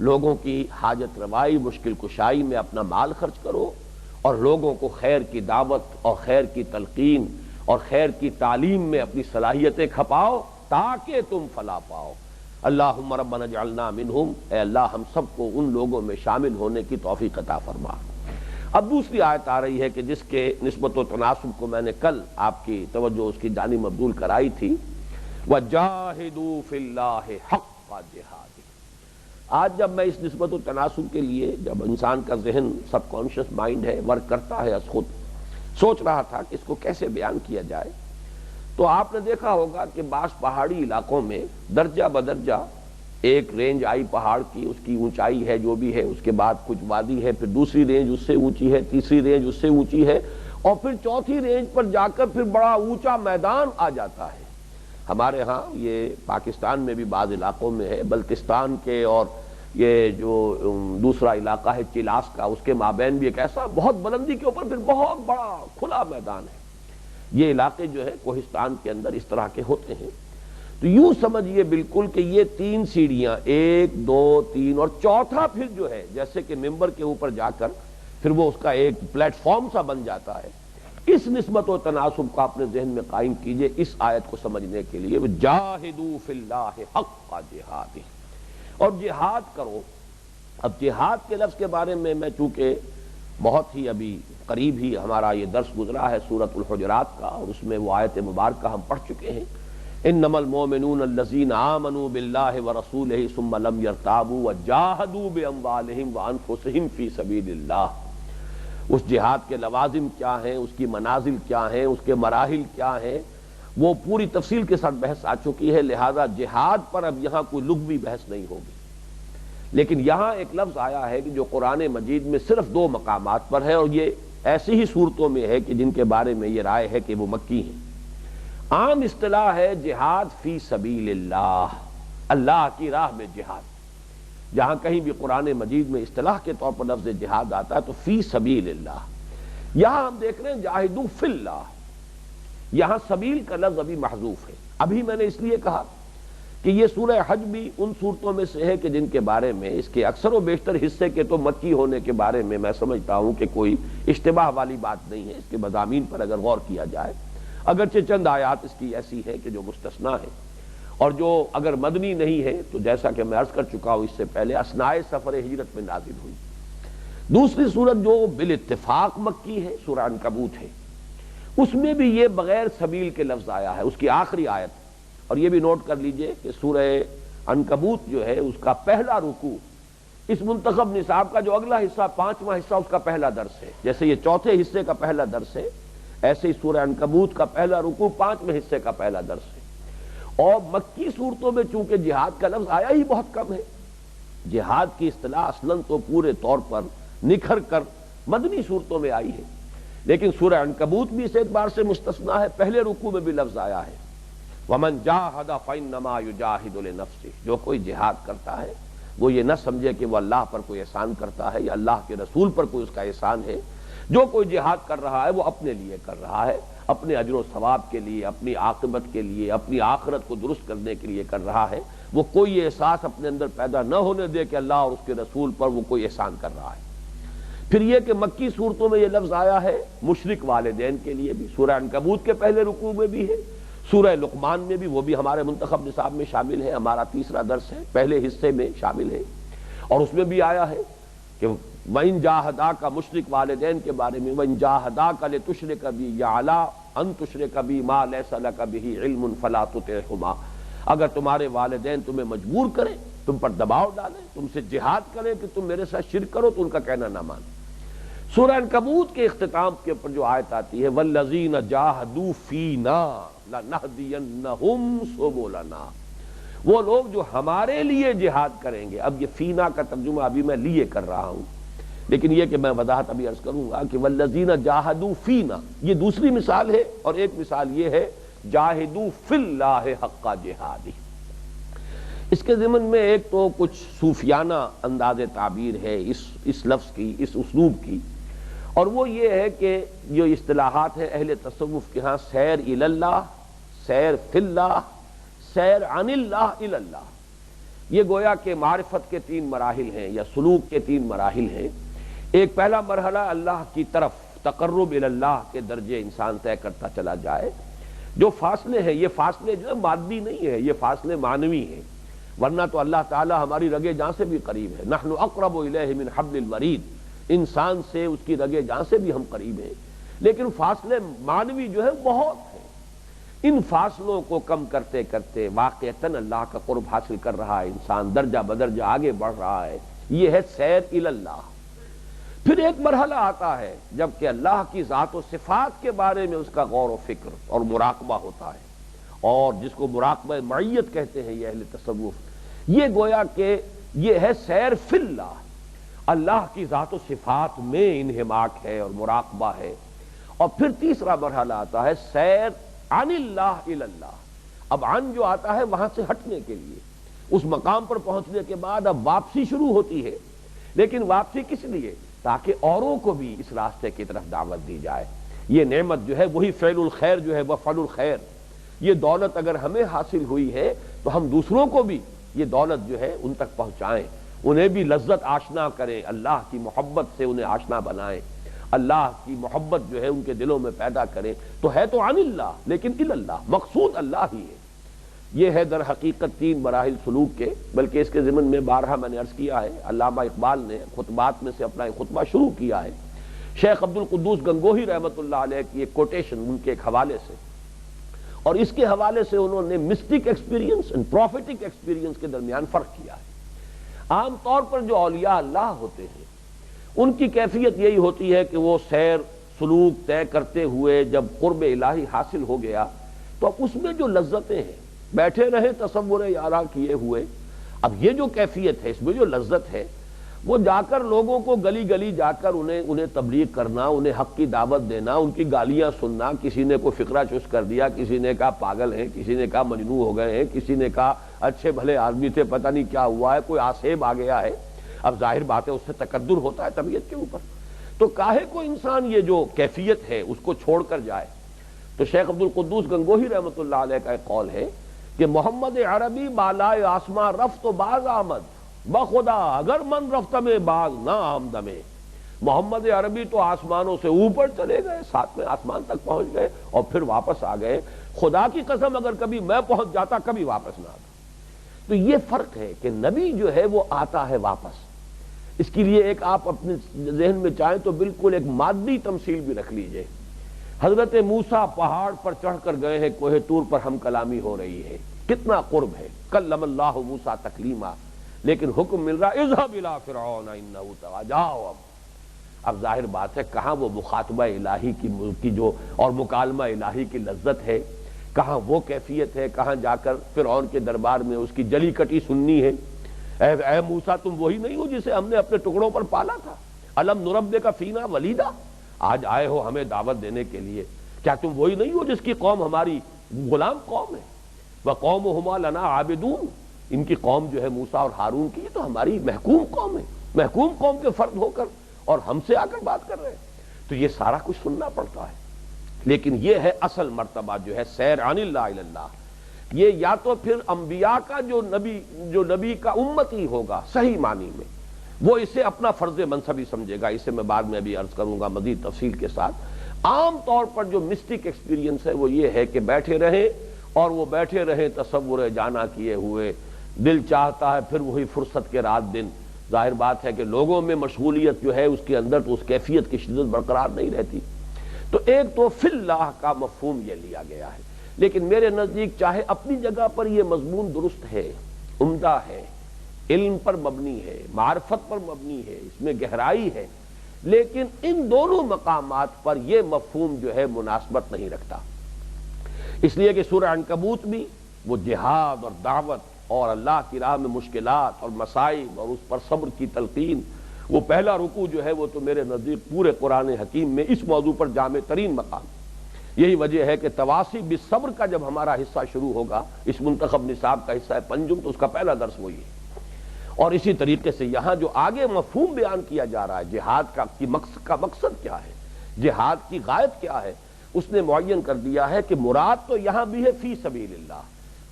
لوگوں کی حاجت روائی مشکل کشائی میں اپنا مال خرچ کرو، اور لوگوں کو خیر کی دعوت اور خیر کی تلقین اور خیر کی تعلیم میں اپنی صلاحیتیں کھپاؤ تاکہ تم فلاح پاؤ۔ اللہم ربنا اجعلنا منہم، اے اللہ ہم سب کو ان لوگوں میں شامل ہونے کی توفیق عطا فرما۔ اب دوسری آیت آ رہی ہے کہ جس کے نسبت و تناسب کو میں نے کل آپ کی توجہ اس کی جانب مبذول کرائی تھی، وَجَاهِدُوا فِي اللَّهِ حَقَّ جِهَادِهِ۔ آج جب میں اس نسبت و تناسب کے لیے، جب انسان کا ذہن سب کانشیس مائنڈ ہے، ورک کرتا ہے از خود، سوچ رہا تھا کہ اس کو کیسے بیان کیا جائے، تو آپ نے دیکھا ہوگا کہ بعض پہاڑی علاقوں میں درجہ بدرجہ ایک رینج آئی پہاڑ کی، اس کی اونچائی ہے جو بھی ہے، اس کے بعد کچھ وادی ہے، پھر دوسری رینج اس سے اونچی ہے، تیسری رینج اس سے اونچی ہے، اور پھر چوتھی رینج پر جا کر پھر بڑا اونچا میدان آ جاتا ہے۔ ہمارے ہاں یہ پاکستان میں بھی بعض علاقوں میں ہے، بلتستان کے اور یہ جو دوسرا علاقہ ہے چیلاس کا، اس کے مابین بھی ایک ایسا بہت بلندی کے اوپر پھر بہت بڑا کھلا میدان ہے۔ یہ علاقے جو ہے کوہستان کے اندر اس طرح کے ہوتے ہیں، تو یوں سمجھیے بالکل کہ یہ تین سیڑھیاں، ایک دو تین، اور چوتھا پھر جو ہے جیسے کہ ممبر کے اوپر جا کر پھر وہ اس کا ایک پلیٹ فارم سا بن جاتا ہے۔ اس نسبت و تناسب کو اپنے ذہن میں قائم کیجئے اس آیت کو سمجھنے کے لیے، جاہدوا فی اللہ حق جہادہ، اور جہاد کرو۔ اب جہاد کے لفظ کے بارے میں چونکہ بہت ہی ابھی قریب ہی ہمارا یہ درس گزرا ہے سورۃ الحجرات کا، اور اس میں وہ آیت مبارکہ ہم پڑھ چکے ہیں، انما المؤمنون الذین آمنوا باللہ ورسولہ ثم لم یرتابوا وجاہدوا باموالہم وانفسہم فی سبیل اللہ۔ اس جہاد کے لوازم کیا ہیں، اس کی منازل کیا ہیں، اس کے مراحل کیا ہیں، وہ پوری تفصیل کے ساتھ بحث آ چکی ہے، لہذا جہاد پر اب یہاں کوئی لغوی بحث نہیں ہوگی۔ لیکن یہاں ایک لفظ آیا ہے کہ جو قرآن مجید میں صرف دو مقامات پر ہے، اور یہ ایسی ہی صورتوں میں ہے کہ جن کے بارے میں یہ رائے ہے کہ وہ مکی ہیں۔ عام اصطلاح ہے جہاد فی سبیل اللہ، اللہ کی راہ میں جہاد۔ جہاں کہیں بھی قرآن مجید میں اصطلاح کے طور پر لفظ جہاد آتا ہے تو فی سبیل اللہ۔ یہاں ہم دیکھ رہے ہیں جاہدوا فی اللہ، یہاں سبیل کا لفظ ابھی محذوف ہے۔ ابھی میں نے اس لیے کہا کہ یہ سورہ حج بھی ان صورتوں میں سے ہے کہ جن کے بارے میں اس کے اکثر و بیشتر حصے کے تو مکی ہونے کے بارے میں سمجھتا ہوں کہ کوئی اشتباہ والی بات نہیں ہے، اس کے مضامین پر اگر غور کیا جائے، اگرچہ چند آیات اس کی ایسی ہے کہ جو مستثنیٰ ہے، اور جو اگر مدنی نہیں ہے تو جیسا کہ میں عرض کر چکا ہوں اس سے پہلے اثناء سفر ہجرت میں نازل ہوئی۔ دوسری صورت جو بالاتفاق مکی ہے سورہ عنکبوت ہے، اس میں بھی یہ بغیر سبیل کے لفظ آیا ہے، اس کی آخری آیت۔ اور یہ بھی نوٹ کر لیجئے کہ سورہ عنکبوت جو ہے اس کا پہلا رکوع اس منتخب نصاب کا جو اگلا حصہ، پانچواں حصہ، اس کا پہلا درس ہے۔ جیسے یہ چوتھے حصے کا پہلا درس ہے، ایسے ہی سورہ عنکبوت کا پہلا رکوع پانچویں حصے کا پہلا درس ہے۔ اور مکی صورتوں میں چونکہ جہاد کا لفظ آیا ہی بہت کم ہے، جہاد کی اصطلاح اصلاً تو پورے طور پر نکھر کر مدنی صورتوں میں آئی ہے، لیکن سورہ عنکبوت بھی اس اعتبار سے مستثنیٰ ہے، پہلے رکوع میں بھی لفظ آیا ہے، وَمَنْ جَاهَدَ فَإِنَّمَا يُجَاهِدُ لِنَفْسِهِ۔ جو کوئی جہاد کرتا ہے وہ یہ نہ سمجھے کہ وہ اللہ پر کوئی احسان کرتا ہے یا اللہ کے رسول پر کوئی اس کا احسان ہے۔ جو کوئی جہاد کر رہا ہے وہ اپنے لیے کر رہا ہے، اپنے اجر و ثواب کے لیے، اپنی عاقبت کے لیے، اپنی آخرت کو درست کرنے کے لیے کر رہا ہے۔ وہ کوئی احساس اپنے اندر پیدا نہ ہونے دے کہ اللہ اور اس کے رسول پر وہ کوئی احسان کر رہا ہے۔ پھر یہ کہ مکی صورتوں میں یہ لفظ آیا ہے مشرک والدین کے لیے بھی، سورہ عنکبوت کے پہلے رکوع میں بھی ہے، سورہ لقمان میں بھی، وہ بھی ہمارے منتخب نصاب میں شامل ہے، ہمارا تیسرا درس ہے، پہلے حصے میں شامل ہے، اور اس میں بھی آیا ہے کہ وَإِن جَاهَدَاكَ مشرک والدین کے بارے میں، وَإِن جَاهَدَاكَ لِتُشْرِكَ بِي يَعْلَىٰ أَن تُشْرِكَ بِي مَا لَيْسَ لَكَ بِهِ عِلْمٌ فَلَا تُطِعْهُمَا۔ اگر تمہارے والدین تمہیں مجبور کریں، تم پر دباؤ ڈالیں، تم سے جہاد کریں کہ تم میرے ساتھ شرک کرو، تو ان کا کہنا نہ مانو۔ سورہ عنکبوت کے اختتام کے اوپر جو آیت آتی ہے وَالَّذِينَ جَاهَدُوا فِينَا لَنَهْدِيَنَّهُمْ سُبُلَنَا، وہ لوگ جو ہمارے لیے جہاد کریں گے۔ اب یہ فینا کا ترجمہ ابھی میں لیے کر رہا ہوں، لیکن یہ کہ میں وضاحت ابھی عرض کروں گا کہ وَالَّذِينَ جَاهَدُوا فِينَا، یہ دوسری مثال ہے، اور ایک مثال یہ ہے جَاهِدُوا فِي اللَّهِ حَقَّ جِهَادِهِ۔ اس کے ضمن میں ایک تو کچھ صوفیانہ انداز تعبیر ہے اس لفظ کی، اس اسلوب کی، اور وہ یہ ہے کہ جو اصطلاحات ہیں اہل تصوف کے ہاں، سیر الی اللہ، سیر فی اللہ، سیر عن اللہ الی اللہ، یہ گویا کہ معرفت کے 3 مراحل ہیں یا سلوک کے 3 مراحل ہیں۔ ایک پہلا مرحلہ اللہ کی طرف تقرب الی اللہ کے درجے انسان طے کرتا چلا جائے۔ جو فاصلے ہیں، یہ فاصلے جو ہے مادی نہیں ہے، یہ فاصلے معنوی ہیں، ورنہ تو اللہ تعالی ہماری رگے جاں سے بھی قریب ہے۔ نحن اقرب الیہ من حبل الورید، انسان سے، اس کی رگے جاں سے بھی ہم قریب ہیں، لیکن فاصلے معنوی جو ہے بہت ہیں۔ ان فاصلوں کو کم کرتے کرتے واقعتاً اللہ کا قرب حاصل کر رہا ہے انسان، درجہ بدرجہ آگے بڑھ رہا ہے، یہ ہے سیر الی اللہ۔ پھر ایک مرحلہ آتا ہے جب کہ اللہ کی ذات و صفات کے بارے میں اس کا غور و فکر اور مراقبہ ہوتا ہے، اور جس کو مراقبہ معیت کہتے ہیں یہ اہل تصوف، یہ گویا کہ یہ ہے سیر فی اللہ، اللہ کی ذات و صفات میں انہماک ہے اور مراقبہ ہے۔ اور پھر تیسرا مرحلہ آتا ہے سیر عن اللہ الی اللہ۔ اب عن جو آتا ہے وہاں سے ہٹنے کے لیے، اس مقام پر پہنچنے کے بعد اب واپسی شروع ہوتی ہے، لیکن واپسی کس لیے؟ تاکہ اوروں کو بھی اس راستے کی طرف دعوت دی جائے۔ یہ نعمت جو ہے وہی فعل الخیر جو ہے وہ فعل الخیر، یہ دولت اگر ہمیں حاصل ہوئی ہے تو ہم دوسروں کو بھی یہ دولت جو ہے ان تک پہنچائیں، انہیں بھی لذت آشنا کریں، اللہ کی محبت سے انہیں آشنا بنائیں، اللہ کی محبت جو ہے ان کے دلوں میں پیدا کریں۔ تو ہے تو عن اللہ لیکن الی اللہ، مقصود اللہ ہی ہے۔ یہ ہے در حقیقت 3 مراحل سلوک کے، بلکہ اس کے ضمن میں بارہا میں نے عرض کیا ہے، علامہ اقبال نے خطبات میں سے اپنا ایک خطبہ شروع کیا ہے، شیخ عبد القدوس گنگوہی رحمۃ اللہ علیہ کی ایک کوٹیشن ان کے ایک حوالے سے، اور اس کے حوالے سے انہوں نے مسٹک ایکسپیرینس اور پروفیٹک ایکسپیرینس کے درمیان فرق کیا ہے۔ عام طور پر جو اولیاء اللہ ہوتے ہیں ان کی کیفیت یہی ہوتی ہے کہ وہ سیر سلوک طے کرتے ہوئے جب قرب الہی حاصل ہو گیا تو اب اس میں جو لذتیں ہیں، بیٹھے رہے تصور یارا کیے ہوئے، اب یہ جو کیفیت ہے، اس میں جو لذت ہے، وہ جا کر لوگوں کو گلی گلی جا کر انہیں تبلیغ کرنا، انہیں حق کی دعوت دینا، ان کی گالیاں سننا، کسی نے کوئی فقرہ چست کر دیا، کسی نے کہا پاگل ہیں، کسی نے کہا مجنون ہو گئے ہیں، کسی نے کہا اچھے بھلے آدمی تھے پتہ نہیں کیا ہوا ہے، کوئی آسیب آ گیا ہے۔ اب ظاہر بات ہے اس سے تکدر ہوتا ہے طبیعت کے اوپر، تو کاہے کو انسان یہ جو کیفیت ہے اس کو چھوڑ کر جائے۔ تو شیخ عبد القدوس گنگوہی رحمۃ اللہ علیہ کا ایک قول ہے کہ محمد عربی بالائے آسماں رفت و باز آمد، بخدا اگر من رفت میں باز نہ آمد میں۔ محمد عربی تو آسمانوں سے اوپر چلے گئے، 7ویں آسمان تک پہنچ گئے اور پھر واپس آ گئے، خدا کی قسم اگر کبھی میں پہنچ جاتا کبھی واپس نہ آتا۔ تو یہ فرق ہے کہ نبی جو ہے وہ آتا ہے واپس۔ اس کے لیے ایک آپ اپنے ذہن میں چاہیں تو بالکل ایک مادی تمثیل بھی رکھ لیجئے۔ حضرت موسیٰ پہاڑ پر چڑھ کر گئے ہیں، کوہ طور پر ہم کلامی ہو رہی ہے، کتنا قرب ہے، کلم اللہ موسیٰ تکلیما، لیکن حکم مل رہا اذهب الى فرعون انه طغى، جاؤ۔ اب ظاہر بات ہے کہاں وہ مخاطبہ الہی کی جو اور مکالمہ الہی کی لذت ہے، کہاں وہ کیفیت ہے، کہاں جا کر فرعون کے دربار میں اس کی جلی کٹی سننی ہے۔ اے موسیٰ تم وہی نہیں ہو جسے ہم نے اپنے ٹکڑوں پر پالا تھا، الم نربک فینا ولیدا، آج آئے ہو ہمیں دعوت دینے کے لیے، کیا تم وہی نہیں ہو جس کی قوم ہماری غلام قوم ہے؟ وَقَوْمُهُمَا لَنَا عَابِدُونَ، ان کی قوم جو ہے موسیٰ اور ہارون کی، یہ تو ہماری محکوم قوم ہے، محکوم قوم کے فرد ہو کر اور ہم سے آ کر بات کر رہے ہیں۔ تو یہ سارا کچھ سننا پڑتا ہے، لیکن یہ ہے اصل مرتبہ جو ہے سیر عن اللہ الی اللہ۔ یہ یا تو پھر انبیاء کا جو نبی کا امتی ہوگا صحیح معنی میں، وہ اسے اپنا فرض منصبی سمجھے گا، اسے میں بعد میں بھی عرض کروں گا مزید تفصیل کے ساتھ۔ عام طور پر جو مسٹک ایکسپیرینس ہے وہ یہ ہے کہ بیٹھے رہیں اور وہ بیٹھے رہیں تصور جانا کیے ہوئے، دل چاہتا ہے پھر وہی فرصت کے رات دن۔ ظاہر بات ہے کہ لوگوں میں مشغولیت جو ہے اس کے اندر تو اس کیفیت کی شدت برقرار نہیں رہتی۔ تو ایک تو فی اللہ کا مفہوم یہ لیا گیا ہے، لیکن میرے نزدیک چاہے اپنی جگہ پر یہ مضمون درست ہے، عمدہ ہے، علم پر مبنی ہے، معرفت پر مبنی ہے، اس میں گہرائی ہے، لیکن ان دونوں مقامات پر یہ مفہوم جو ہے مناسبت نہیں رکھتا۔ اس لیے کہ سورہ عنکبوت بھی وہ جہاد اور دعوت اور اللہ کی راہ میں مشکلات اور مصائب اور اس پر صبر کی تلقین، وہ پہلا رکوع جو ہے وہ تو میرے نزدیک پورے قرآن حکیم میں اس موضوع پر جامع ترین مقام۔ یہی وجہ ہے کہ تواصی بالصبر کا جب ہمارا حصہ شروع ہوگا، اس منتخب نصاب کا حصہ ہے پنجم، تو اس کا پہلا درس وہی ہے۔ اور اسی طریقے سے یہاں جو آگے مفہوم بیان کیا جا رہا ہے جہاد کا مقصد کیا ہے، جہاد کی غایت کیا ہے، اس نے معین کر دیا ہے کہ مراد تو یہاں بھی ہے فی سبیل اللہ،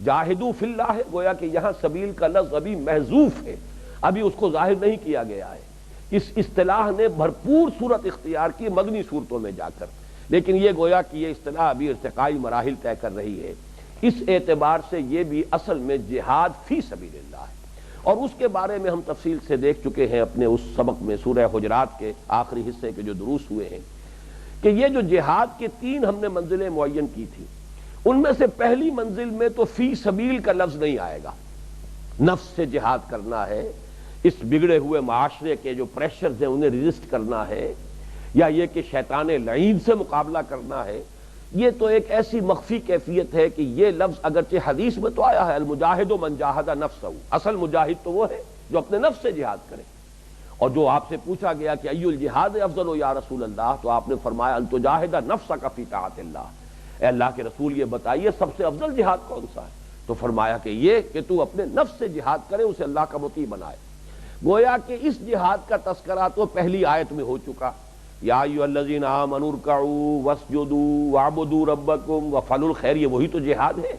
جاہدوا فی اللہ ہے، گویا کہ یہاں سبیل کا لفظ ابھی محذوف ہے، ابھی اس کو ظاہر نہیں کیا گیا ہے۔ اس اصطلاح نے بھرپور صورت اختیار کی مدنی صورتوں میں جا کر، لیکن یہ گویا کہ یہ اصطلاح ابھی ارتقائی مراحل طے کر رہی ہے۔ اس اعتبار سے یہ بھی اصل میں جہاد فی سبیل اللہ ہے، اور اس کے بارے میں ہم تفصیل سے دیکھ چکے ہیں اپنے اس سبق میں، سورہ حجرات کے آخری حصے کے جو دروس ہوئے ہیں، کہ یہ جو جہاد کے تین ہم نے منزلیں معین کی تھی، ان میں سے پہلی منزل میں تو فی سبیل کا لفظ نہیں آئے گا۔ نفس سے جہاد کرنا ہے، اس بگڑے ہوئے معاشرے کے جو پریشرز ہیں انہیں ریزسٹ کرنا ہے، یا یہ کہ شیطان لعین سے مقابلہ کرنا ہے، یہ تو ایک ایسی مخفی کیفیت ہے کہ یہ لفظ اگرچہ حدیث میں تو آیا ہے المجاہد من جاہد نفسہ، اصل مجاہد تو وہ ہے جو اپنے نفس سے جہاد کرے۔ اور جو آپ سے پوچھا گیا کہ ای الجہاد افضل یا رسول اللہ، تو آپ نے فرمایا ان تجاہد نفسک فی طاعت اللہ، اے اللہ کے رسول یہ بتائیے سب سے افضل جہاد کون سا ہے؟ تو فرمایا کہ یہ کہ تو اپنے نفس سے جہاد کرے، اسے اللہ کا مطیع بنائے۔ گویا کہ اس جہاد کا تذکرہ تو پہلی آیت میں ہو چکا، یا ایھا الذین آمنوا ارکعوا واسجدوا واعبدوا ربکم وافعلوا الخیر، یہ وہی تو جہاد ہے۔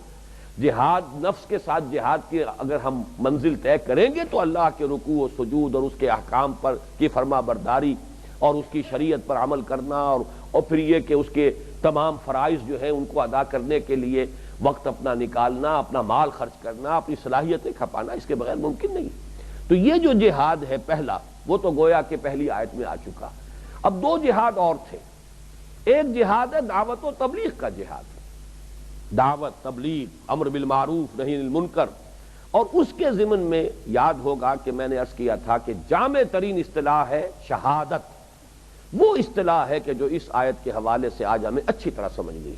جہاد نفس کے ساتھ جہاد کی اگر ہم منزل طے کریں گے تو اللہ کے رکوع و سجود اور اس کے احکام پر کی فرما برداری اور اس کی شریعت پر عمل کرنا، اور پھر یہ کہ اس کے تمام فرائض جو ہیں ان کو ادا کرنے کے لیے وقت اپنا نکالنا، اپنا مال خرچ کرنا، اپنی صلاحیتیں کھپانا، اس کے بغیر ممکن نہیں۔ تو یہ جو جہاد ہے پہلا، وہ تو گویا کہ پہلی آیت میں آ چکا۔ اب دو جہاد اور تھے، ایک جہاد ہے دعوت و تبلیغ کا جہاد، دعوت، تبلیغ، امر بالمعروف نہی عن المنکر، اور اس کے ضمن میں یاد ہوگا کہ میں نے عرض کیا تھا کہ جامع ترین اصطلاح ہے شہادت، وہ اصطلاح ہے کہ جو اس آیت کے حوالے سے آج ہمیں اچھی طرح سمجھ گئی،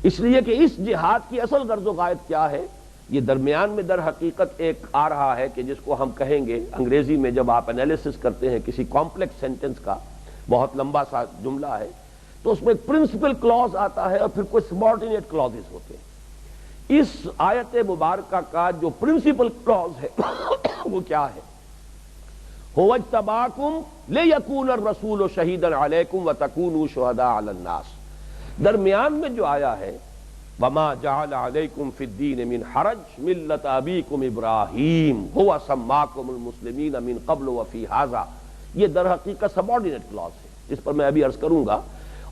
اس لیے کہ اس جہاد کی اصل غرض و غایت کیا ہے، یہ درمیان میں در حقیقت ایک آ رہا ہے کہ جس کو ہم کہیں گے انگریزی میں جب آپ انالیسس کرتے ہیں کسی کمپلیکس سینٹنس کا، بہت لمبا سا جملہ ہے، تو اس میں ایک پرنسپل کلوز آتا ہے اور پھر کچھ سبارڈینیٹ کلوزز ہوتے ہیں۔ اس آیت مبارکہ کا جو پرنسپل کلوز ہے وہ کیا ہے؟ هو اجتباکم لیکون الرسول شہیدا علیکم وتکونوا شہداء علی الناس، درمیان میں جو آیا ہے وما جعل علیکم فی الدین من حرج ملۃ ابیکم ابراہیم هو سماکم المسلمین من قبل وفی ھذا، یہ در حقیقت سبارڈینیٹ کلوز ہے، اس پر میں ابھی عرض کروں گا۔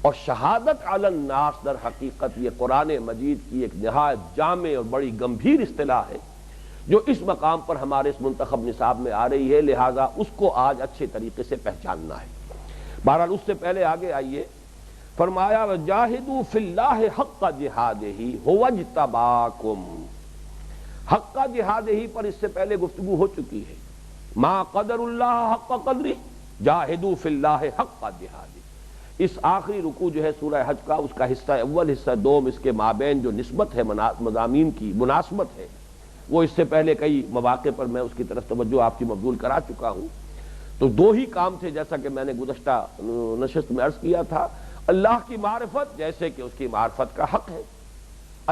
اور شہادت علی الناس در حقیقت یہ قرآن مجید کی ایک نہایت جامع اور بڑی گمبھیر اصطلاح ہے جو اس مقام پر ہمارے اس منتخب نصاب میں آ رہی ہے، لہذا اس کو آج اچھے طریقے سے پہچاننا ہے۔ بہرحال اس سے پہلے آگے آئیے، فرمایا وجاہدوا فی اللہ حق جہادہ ھو اجتباکم، حق جہادہ پر اس سے پہلے گفتگو ہو چکی ہے، ما قدر اللہ حق قدرہ جاہدوا فی اللہ حق جہادہ۔ اس آخری رکوع جو ہے سورہ حج کا، اس کا حصہ اول حصہ دوم، اس کے مابین جو نسبت ہے مضامین کی مناسبت ہے، وہ اس سے پہلے کئی مواقع پر میں اس کی طرف توجہ آپ کی مبذول کرا چکا ہوں۔ تو دو ہی کام تھے جیسا کہ میں نے گزشتہ نشست میں عرض کیا تھا، اللہ کی معرفت جیسے کہ اس کی معرفت کا حق ہے،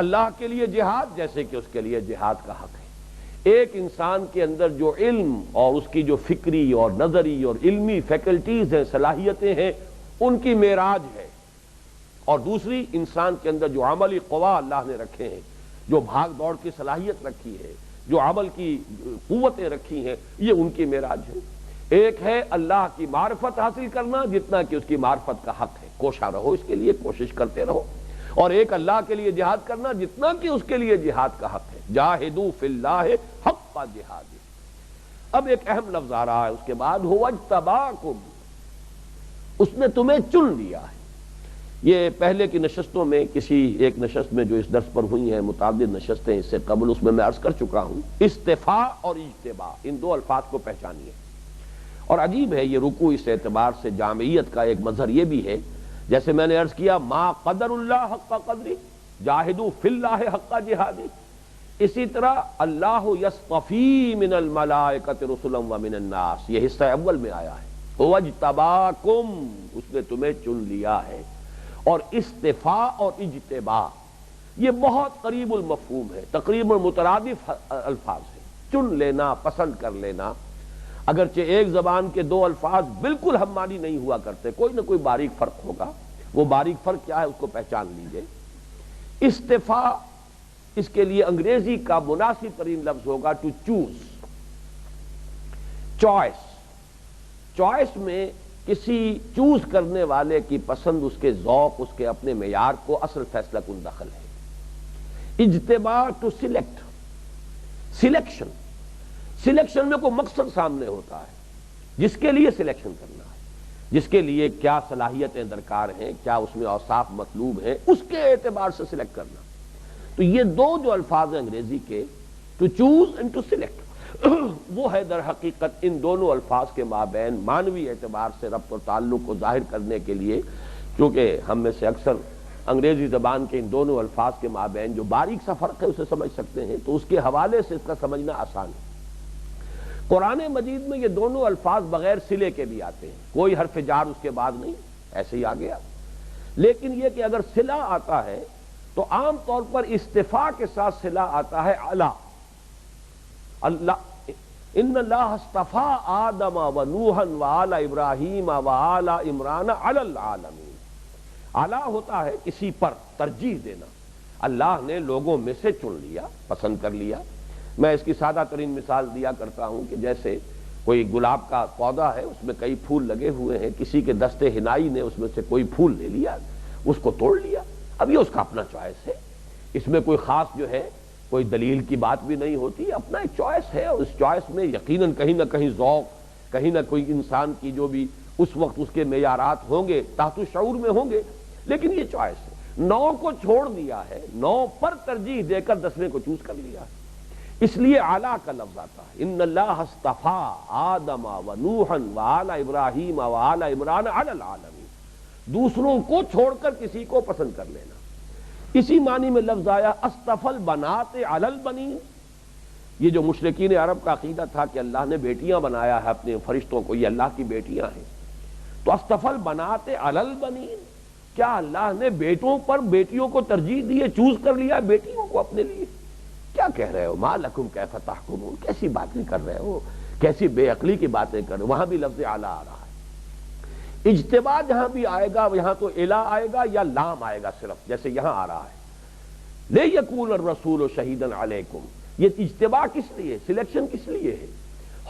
اللہ کے لیے جہاد جیسے کہ اس کے لیے جہاد کا حق ہے۔ ایک انسان کے اندر جو علم اور اس کی جو فکری اور نظری اور علمی فیکلٹیز ہیں، صلاحیتیں ہیں، ان کی معراج ہے، اور دوسری انسان کے اندر جو عملی قوا اللہ نے رکھے ہیں، جو بھاگ دوڑ کی صلاحیت رکھی ہے، جو عمل کی قوتیں رکھی ہیں، یہ ان کی معراج ہے۔ ایک ہے اللہ کی معرفت حاصل کرنا جتنا کہ اس کی معرفت کا حق ہے، کوشاں رہو اس کے لیے، کوشش کرتے رہو، اور ایک اللہ کے لیے جہاد کرنا جتنا کہ اس کے لیے جہاد کا حق ہے، جاہدوا فی اللہ حق جہاد۔ اب ایک اہم لفظ آ رہا ہے اس کے بعد، ھو اجتباکم، اس نے تمہیں چن لیا ہے۔ یہ پہلے کی نشستوں میں کسی ایک نشست میں جو اس درس پر ہوئی ہیں، متعدد نشستیں اس سے قبل، اس میں عرض کر چکا ہوں، استفاء اور اجتباء، ان دو الفاظ کو پہچانیے۔ اور عجیب ہے یہ رکوع اس اعتبار سے جامعیت کا ایک مظہر یہ بھی ہے، جیسے میں نے عرض کیا ما قدر اللہ حق قدری جاہدوا فی اللہ حق جہادی، اسی طرح اللہ یصطفی من الملائکۃ رسلا ومن الناس، یہ حصہ اول میں آیا ہے، هو اجتباکم، اس نے تمہیں چن لیا ہے۔ اور استفاء اور اجتباء یہ بہت قریب المفہوم ہے، تقریباً مترادف الفاظ ہیں۔ چن لینا، پسند کر لینا، اگرچہ ایک زبان کے دو الفاظ بالکل ہم معنی نہیں ہوا کرتے، کوئی نہ کوئی باریک فرق ہوگا، وہ باریک فرق کیا ہے اس کو پہچان لیجئے۔ استفاء، اس کے لیے انگریزی کا مناسب ترین لفظ ہوگا ٹو چوز، چوائس۔ چوائس میں کسی چوز کرنے والے کی پسند، اس کے ذوق، اس کے اپنے معیار کو اصل فیصلہ کن دخل ہے۔ اجتباء ٹو سلیکٹ، سلیکشن، سلیکشن میں کوئی مقصد سامنے ہوتا ہے جس کے لیے سلیکشن کرنا ہے، جس کے لیے کیا صلاحیتیں درکار ہیں، کیا اس میں اوصاف مطلوب ہیں، اس کے اعتبار سے سلیکٹ کرنا۔ تو یہ دو جو الفاظ ہیں انگریزی کے، to choose and to select, وہ ہے در حقیقت ان دونوں الفاظ کے مابین معنوی اعتبار سے ربط و تعلق کو ظاہر کرنے کے لیے، چونکہ ہم میں سے اکثر انگریزی زبان کے ان دونوں الفاظ کے مابین جو باریک سا فرق ہے اسے سمجھ سکتے ہیں، تو اس کے حوالے سے اس کا سمجھنا آسان ہے۔ قرآن مجید میں یہ دونوں الفاظ بغیر صلے کے بھی آتے ہیں، کوئی حرف جار اس کے بعد نہیں، ایسے ہی آ گیا۔ لیکن یہ کہ اگر صلہ آتا ہے تو عام طور پر استفاء کے ساتھ صلہ آتا ہے علی، اللہ ان اللہ اصطفیٰ آدم و نوحا و آل ابراہیم و آل عمران علی العالمین۔ اعلیٰ ہوتا ہے کسی پر ترجیح دینا، اللہ نے لوگوں میں سے چن لیا، پسند کر لیا۔ میں اس کی سادہ ترین مثال دیا کرتا ہوں کہ جیسے کوئی گلاب کا پودا ہے، اس میں کئی پھول لگے ہوئے ہیں، کسی کے دستے ہنائی نے اس میں سے کوئی پھول لے لیا، اس کو توڑ لیا، اب یہ اس کا اپنا چوائس ہے، اس میں کوئی خاص جو ہے کوئی دلیل کی بات بھی نہیں ہوتی، اپنا ایک چوائس ہے، اور اس چوائس میں یقیناً کہیں نہ کہیں ذوق، کہیں نہ کوئی انسان کی جو بھی اس وقت اس کے معیارات ہوں گے، تحت شعور میں ہوں گے، لیکن یہ چوائس ہے۔ 9 کو چھوڑ دیا ہے، 9 پر ترجیح دے کر 10ویں کو چوز کر لیا ہے، اس لیے اعلیٰ کا لفظ آتا ہے۔ ان اللہ اصطفیٰ آدم و نوحا و آل ابراہیم و آل عمران علی العالمین، دوسروں کو چھوڑ کر کسی کو پسند کر لینا۔ اسی معنی میں لفظ آیا اصطفى البنات علی البنین، یہ جو مشرکین عرب کا عقیدہ تھا کہ اللہ نے بیٹیاں بنایا ہے اپنے فرشتوں کو، یہ اللہ کی بیٹیاں ہیں، تو اصطفى البنات علی البنین، کیا اللہ نے بیٹوں پر بیٹیوں کو ترجیح دی ہے، چوز کر لیا بیٹیوں کو اپنے لیے؟ کیا کہہ رہے ہو؟ ما لکم کیف تحکمون، کیسی باتیں کر رہے ہو، کیسی بے عقلی کی باتیں کر رہے ہو۔ وہاں بھی لفظ اعلیٰ آ رہا ہے۔ اجتباء جہاں بھی آئے گا یہاں تو الا آئے گا یا لام آئے گا صرف، جیسے یہاں آ رہا ہے لِیَکُونَ الرَّسُولُ شَہِیدًا عَلَیکُم۔ یہ اجتباء کس لیے، سلیکشن کس لیے ہے؟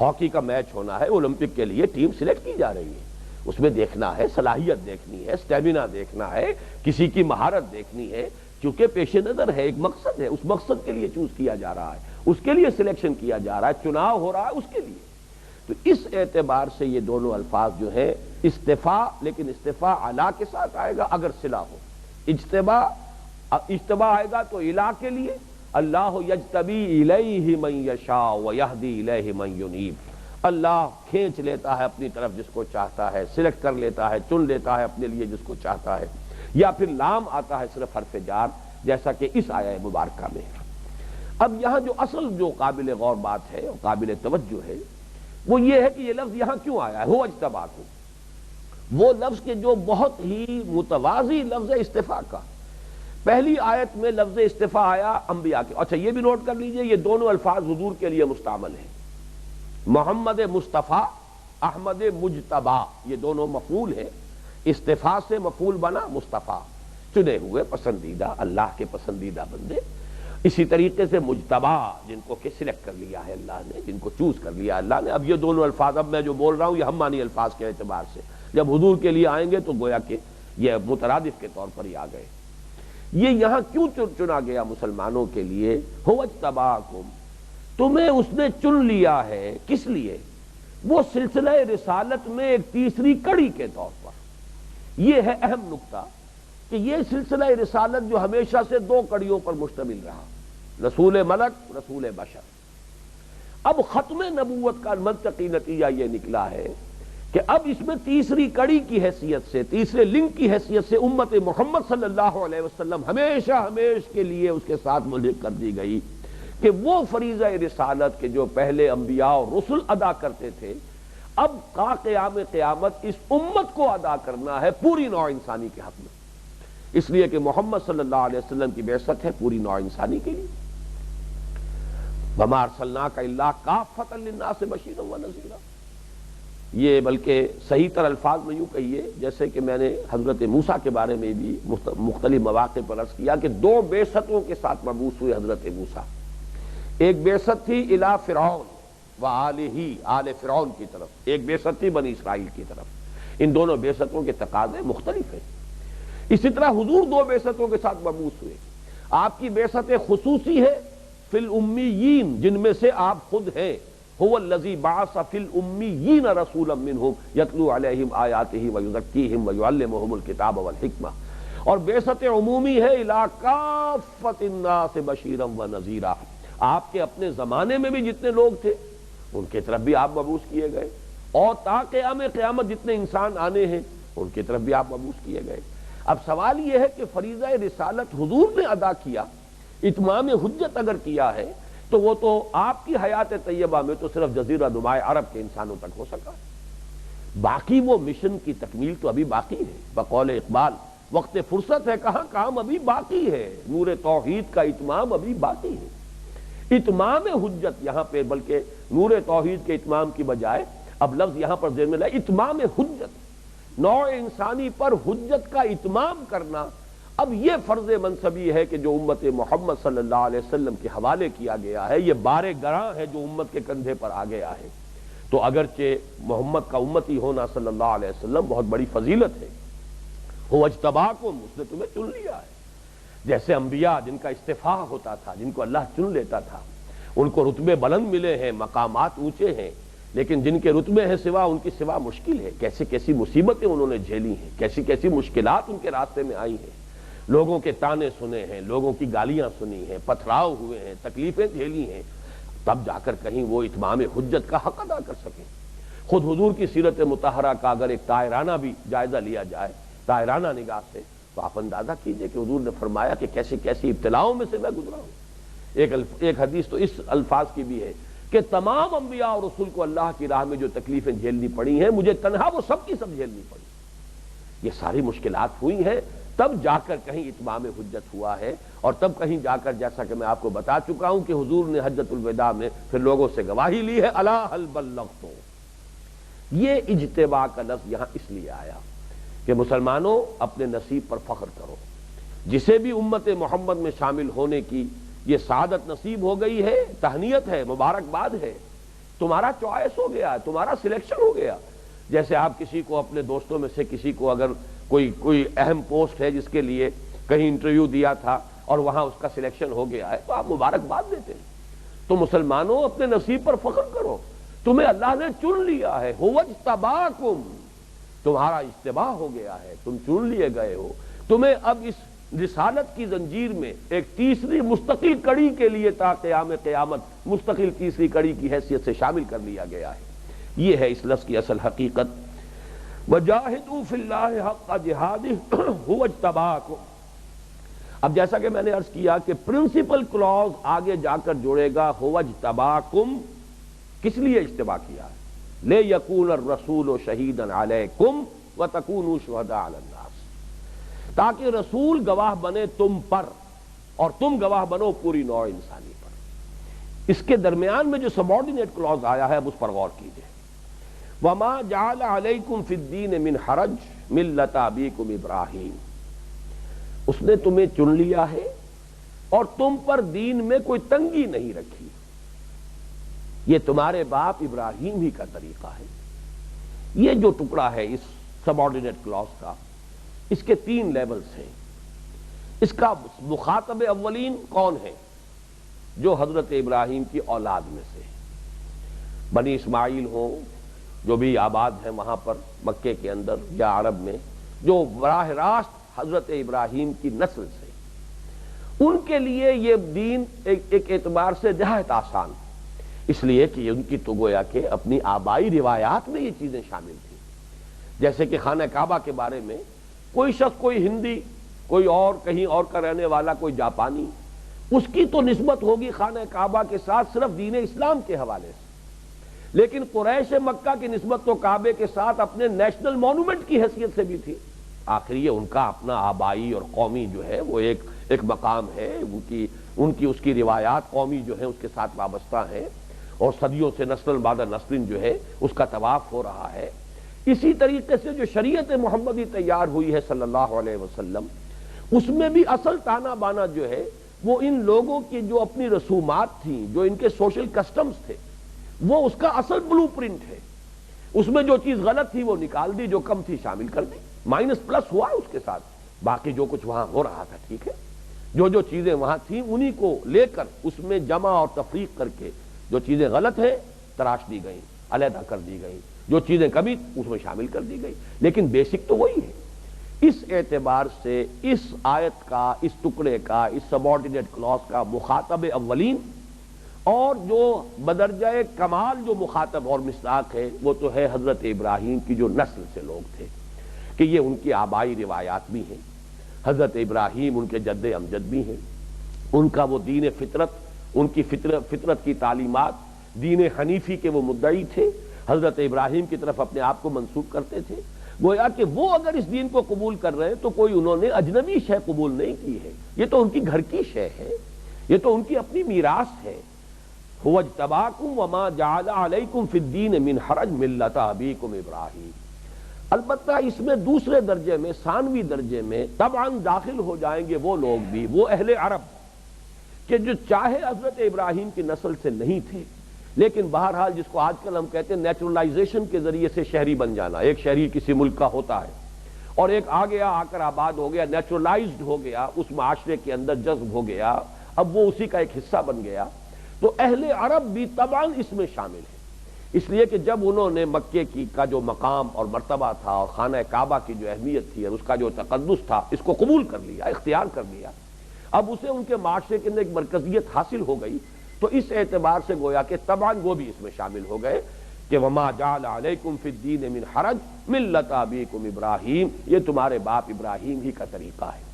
ہاکی کا میچ ہونا ہے، اولمپک کے لیے ٹیم سلیکٹ کی جا رہی ہے، اس میں دیکھنا ہے، صلاحیت دیکھنی ہے، سٹیمنا دیکھنا ہے، کسی کی مہارت دیکھنی ہے، کیونکہ پیش نظر ہے، ایک مقصد ہے، اس مقصد کے لیے چوز کیا جا رہا ہے، اس کے لیے سلیکشن کیا جا رہا ہے، چناؤ ہو رہا ہے اس کے لیے۔ تو اس اعتبار سے یہ دونوں الفاظ جو ہیں استفاء، لیکن استفاء علی کے ساتھ آئے گا اگر صلہ ہو، اجتباء آئے گا تو الہ کے لیے، اللہ یجتبی الیہ من یشاء ویہدی الیہ من ینیب، اللہ کھینچ لیتا ہے اپنی طرف جس کو چاہتا ہے، سلیکٹ کر لیتا ہے، چن لیتا ہے اپنے لیے جس کو چاہتا ہے۔ یا پھر لام آتا ہے صرف حرف جار، جیسا کہ اس آیہ مبارکہ میں۔ اب یہاں جو اصل جو قابل غور بات ہے اور قابل توجہ ہے وہ یہ ہے کہ یہ لفظ یہاں کیوں آیا ہے، ہو اجتباکم، وہ لفظ کے جو بہت ہی متوازی لفظ ہے استفاء کا۔ پہلی آیت میں لفظ استفاء آیا انبیاء کے، اچھا یہ بھی نوٹ کر لیجئے یہ دونوں الفاظ حضور کے لیے مستعمل ہیں، محمد مصطفیٰ، احمد مجتبیٰ، یہ دونوں مفعول ہیں، استفاء سے مفعول بنا مصطفیٰ، چنے ہوئے پسندیدہ، اللہ کے پسندیدہ بندے۔ اسی طریقے سے مجتبیٰ، جن کو کہ سلیکٹ کر لیا ہے اللہ نے، جن کو چوز کر لیا اللہ نے۔ اب یہ دونوں الفاظ اب میں جو بول رہا ہوں یہ ہم معنی الفاظ کے اعتبار سے، جب حضور کے لیے آئیں گے تو گویا کہ یہ مترادف کے طور پر ہی آ گئے۔ یہ یہاں کیوں چنا گیا مسلمانوں کے لیے، هو اجتباکم، تمہیں اس نے چن لیا ہے، کس لیے؟ وہ سلسلہ رسالت میں ایک تیسری کڑی کے طور پر۔ یہ ہے اہم نقطہ کہ یہ سلسلہ رسالت جو ہمیشہ سے 2 کڑیوں پر مشتمل رہا، رسول ملک، رسول بشر۔ اب ختم نبوت کا منطقی نتیجہ یہ نکلا ہے کہ اب اس میں تیسری کڑی کی حیثیت سے، تیسرے لنک کی حیثیت سے امت محمد صلی اللہ علیہ وسلم ہمیشہ ہمیشہ کے لیے اس کے ساتھ ملحق کر دی گئی کہ وہ فریضہ رسالت کے جو پہلے انبیاء اور رسل ادا کرتے تھے، اب کا قیام قیامت اس امت کو ادا کرنا ہے پوری نوع انسانی کے حق میں۔ اس لیے کہ محمد صلی اللہ علیہ وسلم کی بعثت ہے پوری نوع انسانی کے لیے. وَمَا أَرْسَلْنَاكَ إِلَّا كَافَّةً لِلنَّاسِ بَشِيرًا وَنَذِيرًا. یہ بلکہ صحیح تر الفاظ میں یوں کہیے جیسے کہ میں نے حضرت موسیٰ کے بارے میں بھی مختلف مواقع پر عرض کیا کہ دو بعثتوں کے ساتھ مبعوث ہوئے حضرت موسیٰ. ایک بعثت تھی الی فرعون وآلہ، آل فرعون کی طرف، ایک بعثت تھی بنی اسرائیل کی طرف. ان دونوں بعثتوں کے تقاضے مختلف ہیں. اسی طرح حضور دو بعثتوں کے ساتھ مبعوث ہوئے. آپ کی بعثت خصوصی ہے فی الامیین، جن میں سے آپ خود ہیں. هو الذی بعث فی الامیین رسولا منہم یتلو علیہم آیاتہ ویزکیہم ویعلمہم الکتاب والحکمہ. اور بعثت عمومی ہے الی کافۃ الناس بشیرا ونذیرا. آپ کے اپنے زمانے میں بھی جتنے لوگ تھے ان کے طرف بھی آپ مبعوث کیے گئے، اور تا قیام قیامت جتنے انسان آنے ہیں ان کی طرف بھی آپ مبعوث کیے گئے. اب سوال یہ ہے کہ فریضہ رسالت حضور نے ادا کیا، اتمام حجت اگر کیا ہے تو وہ تو آپ کی حیات طیبہ میں تو صرف جزیرہ نماء عرب کے انسانوں تک ہو سکا. باقی وہ مشن کی تکمیل تو ابھی باقی ہے. بقول اقبال وقت فرصت ہے کہاں، کام ابھی باقی ہے. نور توحید کا اتمام ابھی باقی ہے. اتمام حجت یہاں پہ، بلکہ نور توحید کے اتمام کی بجائے اب لفظ یہاں پر ذہن میں لائے اتمام حجت، نوع انسانی پر حجت کا اتمام کرنا. اب یہ فرض منصبی ہے کہ جو امت محمد صلی اللہ علیہ وسلم کے حوالے کیا گیا ہے، یہ بار گراں ہے جو امت کے کندھے پر آ گیا ہے. تو اگرچہ محمد کا امتی ہونا صلی اللہ علیہ وسلم بہت بڑی فضیلت ہے. هو اجتباکم، اس نے تمہیں چن لیا ہے. جیسے انبیاء جن کا استفاء ہوتا تھا، جن کو اللہ چن لیتا تھا، ان کو رتبے بلند ملے ہیں، مقامات اونچے ہیں، لیکن جن کے رتبے ہیں سوا ان کی سوا مشکل ہے. کیسی کیسی مصیبتیں انہوں نے جھیلی ہیں، کیسی کیسی مشکلات ان کے راستے میں آئی ہیں. لوگوں کے تانے سنے ہیں، لوگوں کی گالیاں سنی ہیں، پتھراؤ ہوئے ہیں، تکلیفیں جھیلی ہیں، تب جا کر کہیں وہ اتمام حجت کا حق ادا کر سکیں. خود حضور کی سیرت مطہرہ کا اگر ایک طاہرانہ بھی جائزہ لیا جائے، طاہرانہ نگاہ سے، تو آپ اندازہ کیجئے کہ حضور نے فرمایا کہ کیسی کیسی ابتلاؤں میں سے میں گزرا ہوں. ایک حدیث تو اس الفاظ کی بھی ہے کہ تمام انبیاء اور رسول کو اللہ کی راہ میں جو تکلیفیں جھیلنی پڑی ہیں، مجھے تنہا وہ سب کی سب جھیلنی پڑی. یہ ساری مشکلات ہوئی ہیں، تب جا کر کہیں اتمام حجت ہوا ہے. اور تب کہیں جا کر، جیسا کہ میں آپ کو بتا چکا ہوں کہ حضور نے حجۃ الوداع میں پھر لوگوں سے گواہی لی ہے، الا هل بلغت. یہ اجتباء کا لفظ یہاں اس لیے آیا کہ مسلمانوں اپنے نصیب پر فخر کرو. جسے بھی امت محمد میں شامل ہونے کی یہ سعادت نصیب ہو گئی ہے، تہنیت ہے، مبارکباد ہے. تمہارا چوائس ہو گیا، تمہارا سلیکشن ہو گیا. جیسے آپ کسی کو اپنے دوستوں میں سے کسی کو اگر کوئی اہم پوسٹ ہے جس کے لیے کہیں انٹرویو دیا تھا اور وہاں اس کا سلیکشن ہو گیا ہے تو آپ مبارکباد دیتے ہیں. تو مسلمانوں اپنے نصیب پر فخر کرو، تمہیں اللہ نے چن لیا ہے. هو اجتباکم، تمہارا اجتباء ہو گیا ہے، تم چن لیے گئے ہو. تمہیں اب اس رسالت کی زنجیر میں ایک تیسری مستقل کڑی کے لیے تا قیام قیامت مستقل تیسری کڑی کی حیثیت سے شامل کر لیا گیا ہے. یہ ہے اس لفظ کی اصل حقیقت. وَجَاهِدُوا فِي اللَّهِ حَقَّ جِهَادِهِ هُوَ اجْتَبَاكُمْ. اب جیسا کہ میں نے عرض کیا کہ پرنسپل کلوز آگے جا کر جوڑے گا هُوَ اجْتَبَاكُمْ. کس لیے اجتباء کیا ہے؟ لِيَكُونَ الرَّسُولُ شَهِيدًا عَلَيْكُمْ وَتَكُونُوا شُهَدَاءَ عَلَى النَّاسِ، تاکہ رسول گواہ بنے تم پر اور تم گواہ بنو پوری نوع انسانی پر. اس کے درمیان میں جو سبارڈینیٹ کلوز آیا ہے اب اس پر غور کیجئے. وَمَا جَعَلَ عَلَيْكُمْ فِي الدِّينِ مِنْ حَرَجٍ مِلَّةَ أَبِيكُمْ إِبْرَاهِيمَ. اس نے تمہیں چن لیا ہے اور تم پر دین میں کوئی تنگی نہیں رکھی. یہ تمہارے باپ ابراہیم ہی کا طریقہ ہے. یہ جو ٹکڑا ہے اس سبارڈینیٹ کلوز کا، اس کے 3 لیولز ہیں. اس کا مخاطب اولین کون ہے؟ جو حضرت ابراہیم کی اولاد میں سے بنی اسماعیل ہوں، جو بھی آباد ہیں وہاں پر مکے کے اندر یا عرب میں، جو براہ راست حضرت ابراہیم کی نسل سے، ان کے لیے یہ دین ایک اعتبار سے نہایت آسان، اس لیے کہ ان کی تو گویا کہ اپنی آبائی روایات میں یہ چیزیں شامل تھیں. جیسے کہ خانہ کعبہ کے بارے میں کوئی شخص، کوئی ہندی، کوئی اور کہیں اور کا رہنے والا، کوئی جاپانی، اس کی تو نسبت ہوگی خانہ کعبہ کے ساتھ صرف دین اسلام کے حوالے سے، لیکن قریش مکہ کی نسبت تو کعبے کے ساتھ اپنے نیشنل مونومنٹ کی حیثیت سے بھی تھی. آخر یہ ان کا اپنا آبائی اور قومی جو ہے وہ ایک مقام ہے، ان کی اس کی روایات قومی جو ہیں اس کے ساتھ وابستہ ہیں، اور صدیوں سے نسل بعد نسل جو ہے اس کا طواف ہو رہا ہے۔ اسی طریقے سے جو شریعت محمدی تیار ہوئی ہے صلی اللہ علیہ وسلم، اس میں بھی اصل تانا بانا جو ہے وہ ان لوگوں کی جو اپنی رسومات تھیں، جو ان کے سوشل کسٹمز تھے، وہ اس کا اصل بلو پرنٹ ہے۔ اس میں جو چیز غلط تھی وہ نکال دی، جو کم تھی شامل کر دی، مائنس پلس ہوا اس کے ساتھ، باقی جو کچھ وہاں ہو رہا تھا ٹھیک ہے۔ جو چیزیں وہاں تھیں انہی کو لے کر اس میں جمع اور تفریق کر کے جو چیزیں غلط ہیں تراش دی گئیں، علیحدہ کر دی گئیں، جو چیزیں کبھی اس میں شامل کر دی گئی، لیکن بیسک تو وہی ہے۔ اس اعتبار سے اس آیت کا، اس ٹکڑے کا، اس سبارڈینیٹ کلاس کا مخاطب اولین اور جو بدرجہ کمال جو مخاطب اور مصداق ہے وہ تو ہے حضرت ابراہیم کی جو نسل سے لوگ تھے، کہ یہ ان کی آبائی روایات بھی ہیں، حضرت ابراہیم ان کے جد امجد بھی ہیں، ان کا وہ دین فطرت، ان کی فطرت کی تعلیمات، دین حنیفی کے وہ مدعی تھے، حضرت ابراہیم کی طرف اپنے آپ کو منسوب کرتے تھے۔ گویا کہ وہ اگر اس دین کو قبول کر رہے ہیں تو کوئی انہوں نے اجنبی شے قبول نہیں کی ہے، یہ تو ان کی گھر کی شے ہے، یہ تو ان کی اپنی میراث ہے۔ هو اجتباکم وما جعل علیکم فی الدین من حرج ملۃ ابیکم ابراہیم۔ البتہ اس میں دوسرے درجے میں، ثانوی درجے میں طبعاً داخل ہو جائیں گے وہ لوگ بھی، وہ اہل عرب کہ جو چاہے حضرت ابراہیم کی نسل سے نہیں تھے، لیکن بہرحال جس کو آج کل ہم کہتے ہیں نیچرلائزیشن کے ذریعے سے شہری بن جانا، ایک شہری کسی ملک کا ہوتا ہے اور ایک آ گیا، آ کر آباد ہو گیا، نیچرلائزڈ ہو گیا، اس معاشرے کے اندر جذب ہو گیا، اب وہ اسی کا ایک حصہ بن گیا، تو اہل عرب بھی طبعاً اس میں شامل ہیں۔ اس لیے کہ جب انہوں نے مکے کا جو مقام اور مرتبہ تھا اور خانہ کعبہ کی جو اہمیت تھی اور اس کا جو تقدس تھا، اس کو قبول کر لیا، اختیار کر لیا، اب اسے ان کے معاشرے کے اندر ایک مرکزیت حاصل ہو گئی، تو اس اعتبار سے گویا کہ طبعاً وہ بھی اس میں شامل ہو گئے کہ وما جعل علیکم فی الدین من حرج ملۃ ابیکم ابراہیم، یہ تمہارے باپ ابراہیم ہی کا طریقہ ہے۔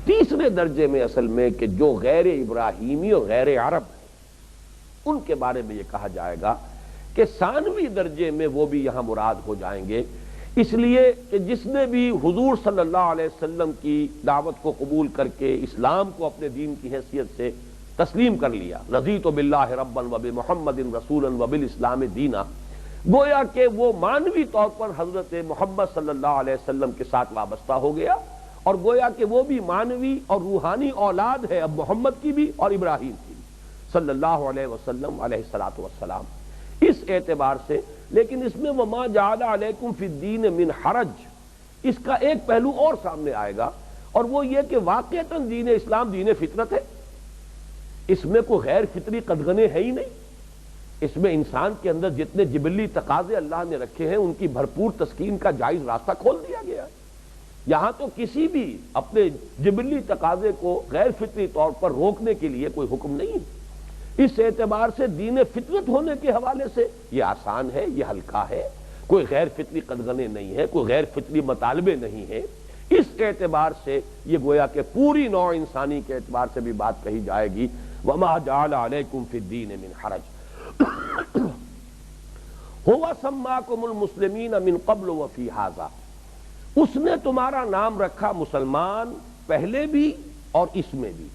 تیسرے درجے میں اصل میں کہ جو غیر ابراہیمی اور غیر عرب ہیں ان کے بارے میں یہ کہا جائے گا کہ ثانوی درجے میں وہ بھی یہاں مراد ہو جائیں گے، اس لیے کہ جس نے بھی حضور صلی اللہ علیہ وسلم کی دعوت کو قبول کر کے اسلام کو اپنے دین کی حیثیت سے تسلیم کر لیا، رضیت باللہ ربا وبمحمد رسولا وبالاسلام دینا، گویا کہ وہ معنوی طور پر حضرت محمد صلی اللہ علیہ وسلم کے ساتھ وابستہ ہو گیا، اور گویا کہ وہ بھی معنوی اور روحانی اولاد ہے اب محمد کی بھی اور ابراہیم کی بھی صلی اللہ علیہ وسلم علیہ الصلوۃ والسلام۔ اس اعتبار سے لیکن اس میں وما جعل علیکم فی الدین من حرج، اس کا ایک پہلو اور سامنے آئے گا، اور وہ یہ کہ واقعتاً دین اسلام دین فطرت ہے، اس میں کوئی غیر فطری قدغنے ہے ہی نہیں، اس میں انسان کے اندر جتنے جبلی تقاضے اللہ نے رکھے ہیں ان کی بھرپور تسکین کا جائز راستہ کھول دیا گیا ہے۔ یہاں تو کسی بھی اپنے جبلی تقاضے کو غیر فطری طور پر روکنے کے لیے کوئی حکم نہیں، اس اعتبار سے دین فطرت ہونے کے حوالے سے یہ آسان ہے، یہ ہلکا ہے، کوئی غیر فطری قدغنے نہیں ہے، کوئی غیر فطری مطالبے نہیں ہیں۔ اس اعتبار سے یہ گویا کہ پوری نوع انسانی کے اعتبار سے بھی بات کہی جائے گی وما جعل علیکم فی الدین من حرج هو سماکم المسلمین من قبل وفی ھذا، اس نے تمہارا نام رکھا مسلمان پہلے بھی اور اس میں بھی۔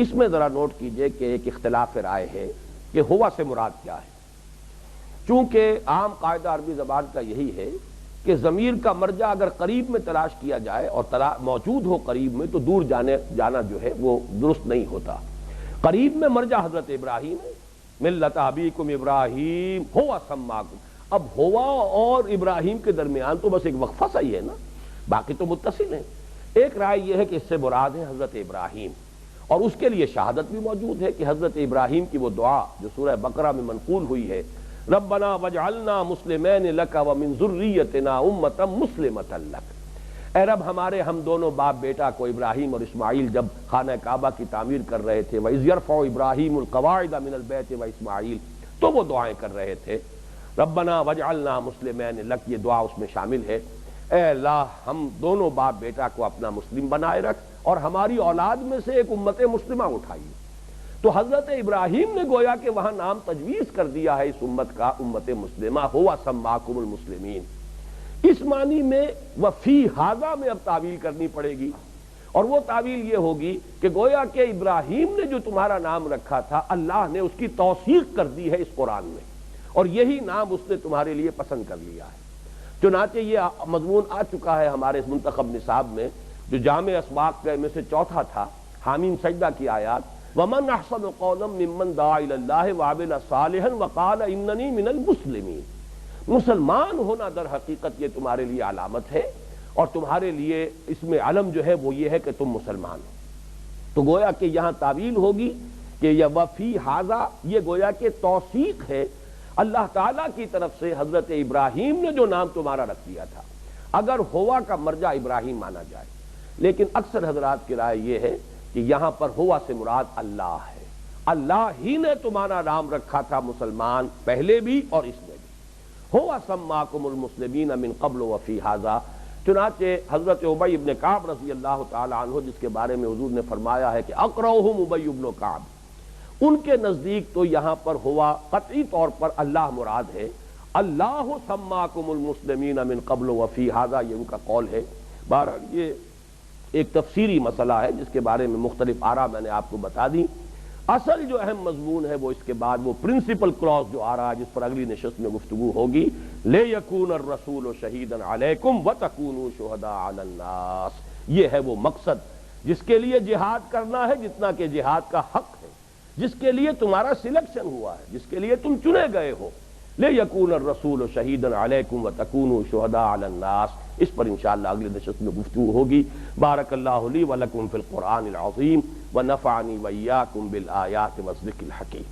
اس میں ذرا نوٹ کیجئے کہ ایک اختلاف رائے ہے کہ ہوا سے مراد کیا ہے، چونکہ عام قاعدہ عربی زبان کا یہی ہے کہ ضمیر کا مرجع اگر قریب میں تلاش کیا جائے اور موجود ہو قریب میں تو دور جانا جو ہے وہ درست نہیں ہوتا۔ قریب میں مرجع حضرت ابراہیم ہے، ملۃ ابیکم ابراہیم ہوا سماکم، اب ہوا اور ابراہیم کے درمیان تو بس ایک وقفہ سا ہی ہے نا، باقی تو متصل ہیں۔ ایک رائے یہ ہے کہ اس سے مراد ہے حضرت ابراہیم، اور اس کے لیے شہادت بھی موجود ہے کہ حضرت ابراہیم کی وہ دعا جو سورہ بقرہ میں منقول ہوئی ہے، ربنا وجعلنا مسلمین لک ومن ذریتنا امۃ مسلمۃ لک، اے رب ہمارے ہم دونوں باپ بیٹا کو ابراہیم اور اسماعیل جب خانہ کعبہ کی تعمیر کر رہے تھے، وَإِذْ يَرْفَعُ إِبْرَاهِيمُ الْقَوَاعِدَ مِنَ الْبَيْتِ وَإِسْمَاعِيلُ، تو وہ دعائیں کر رہے تھے، ربنا وجعلنا مسلمین لک، یہ دعا اس میں شامل ہے، اے اللہ ہم دونوں باپ بیٹا کو اپنا مسلم بنائے رکھ اور ہماری اولاد میں سے ایک امت مسلمہ اٹھائیے۔ تو حضرت ابراہیم نے گویا کہ وہاں نام تجویز کر دیا ہے اس امت کا، امت مسلمہ، ہوا سماکم المسلمین۔ اس معنی میں وفی ھذا میں اب تعویل کرنی پڑے گی، اور وہ تعویل یہ ہوگی کہ گویا کہ ابراہیم نے جو تمہارا نام رکھا تھا اللہ نے اس کی توثیق کر دی ہے اس قرآن میں، اور یہی نام اس نے تمہارے لیے پسند کر لیا ہے۔ چنانچہ یہ مضمون آ چکا ہے ہمارے اس منتخب نصاب میں، جو جامع اسباق میں سے چوتھا تھا، حامیم سجدہ کی آیات، وَمَنْ أَحْسَنُ قَوْلًا مِّمَّنْ دَعَا إِلَى اللَّهِ وَعَمِلَ صَالِحًا وَقَالَ إِنَّنِي مِنَ الْمُسْلِمِينَ۔ مسلمان ہونا در حقیقت یہ تمہارے لیے علامت ہے، اور تمہارے لیے اس میں علم جو ہے وہ یہ ہے کہ تم مسلمان ہو۔ تو گویا کہ یہاں تعویل ہوگی کہ یہ وفی ھذا یہ گویا کہ توثیق ہے اللہ تعالیٰ کی طرف سے حضرت ابراہیم نے جو نام تمہارا رکھ دیا تھا، اگر ہوا کا مرجع ابراہیم مانا جائے، لیکن اکثر حضرات کی رائے یہ ہے کہ یہاں پر ہوا سے مراد اللہ ہے، اللہ ہی نے تمہارا نام رکھا تھا مسلمان، پہلے بھی اور اس میں بھی، ہوا سماکم المسلمین من قبل وفی ھذا۔ چنانچہ حضرت ابی ابن کعب رضی اللہ تعالی عنہ، جس کے بارے میں حضور نے فرمایا ہے کہ اقرؤہم ابی ابن کعب، ان کے نزدیک تو یہاں پر ہوا قطعی طور پر اللہ مراد ہے، اللہ سماکم المسلمین من قبل وفی ھذا، یہ ان کا قول ہے۔ بہرحال یہ ایک تفسیری مسئلہ ہے جس کے بارے میں مختلف آراء میں نے آپ کو بتا دی۔ اصل جو اہم مضمون ہے وہ اس کے بعد وہ پرنسپل کلاس جو آ رہا ہے، جس پر اگلی نشست میں گفتگو ہوگی، لِيَكُونَ الرَّسُولُ شَهِيدًا عَلَيْكُمْ وَتَكُونُوا شُهَدَاءَ عَلَى النَّاسِ۔ یہ ہے وہ مقصد جس کے لیے جہاد کرنا ہے، جتنا کہ جہاد کا حق ہے، جس کے لیے تمہارا سلیکشن ہوا ہے، جس کے لیے تم چنے گئے ہو۔ لِيَكُونَ الرَّسُولُ شَهِيدًا عَلَيْكُمْ وَتَكُونُوا شُهَدَاءَ عَلَى النَّاسِ۔ اس پر انشاءاللہ اگلی نشست میں گفتگو ہوگی۔ بارک اللہ لی ولکم فی القرآن العظیم ونفعنی وإیاکم بالآیات والذکر الحکیم۔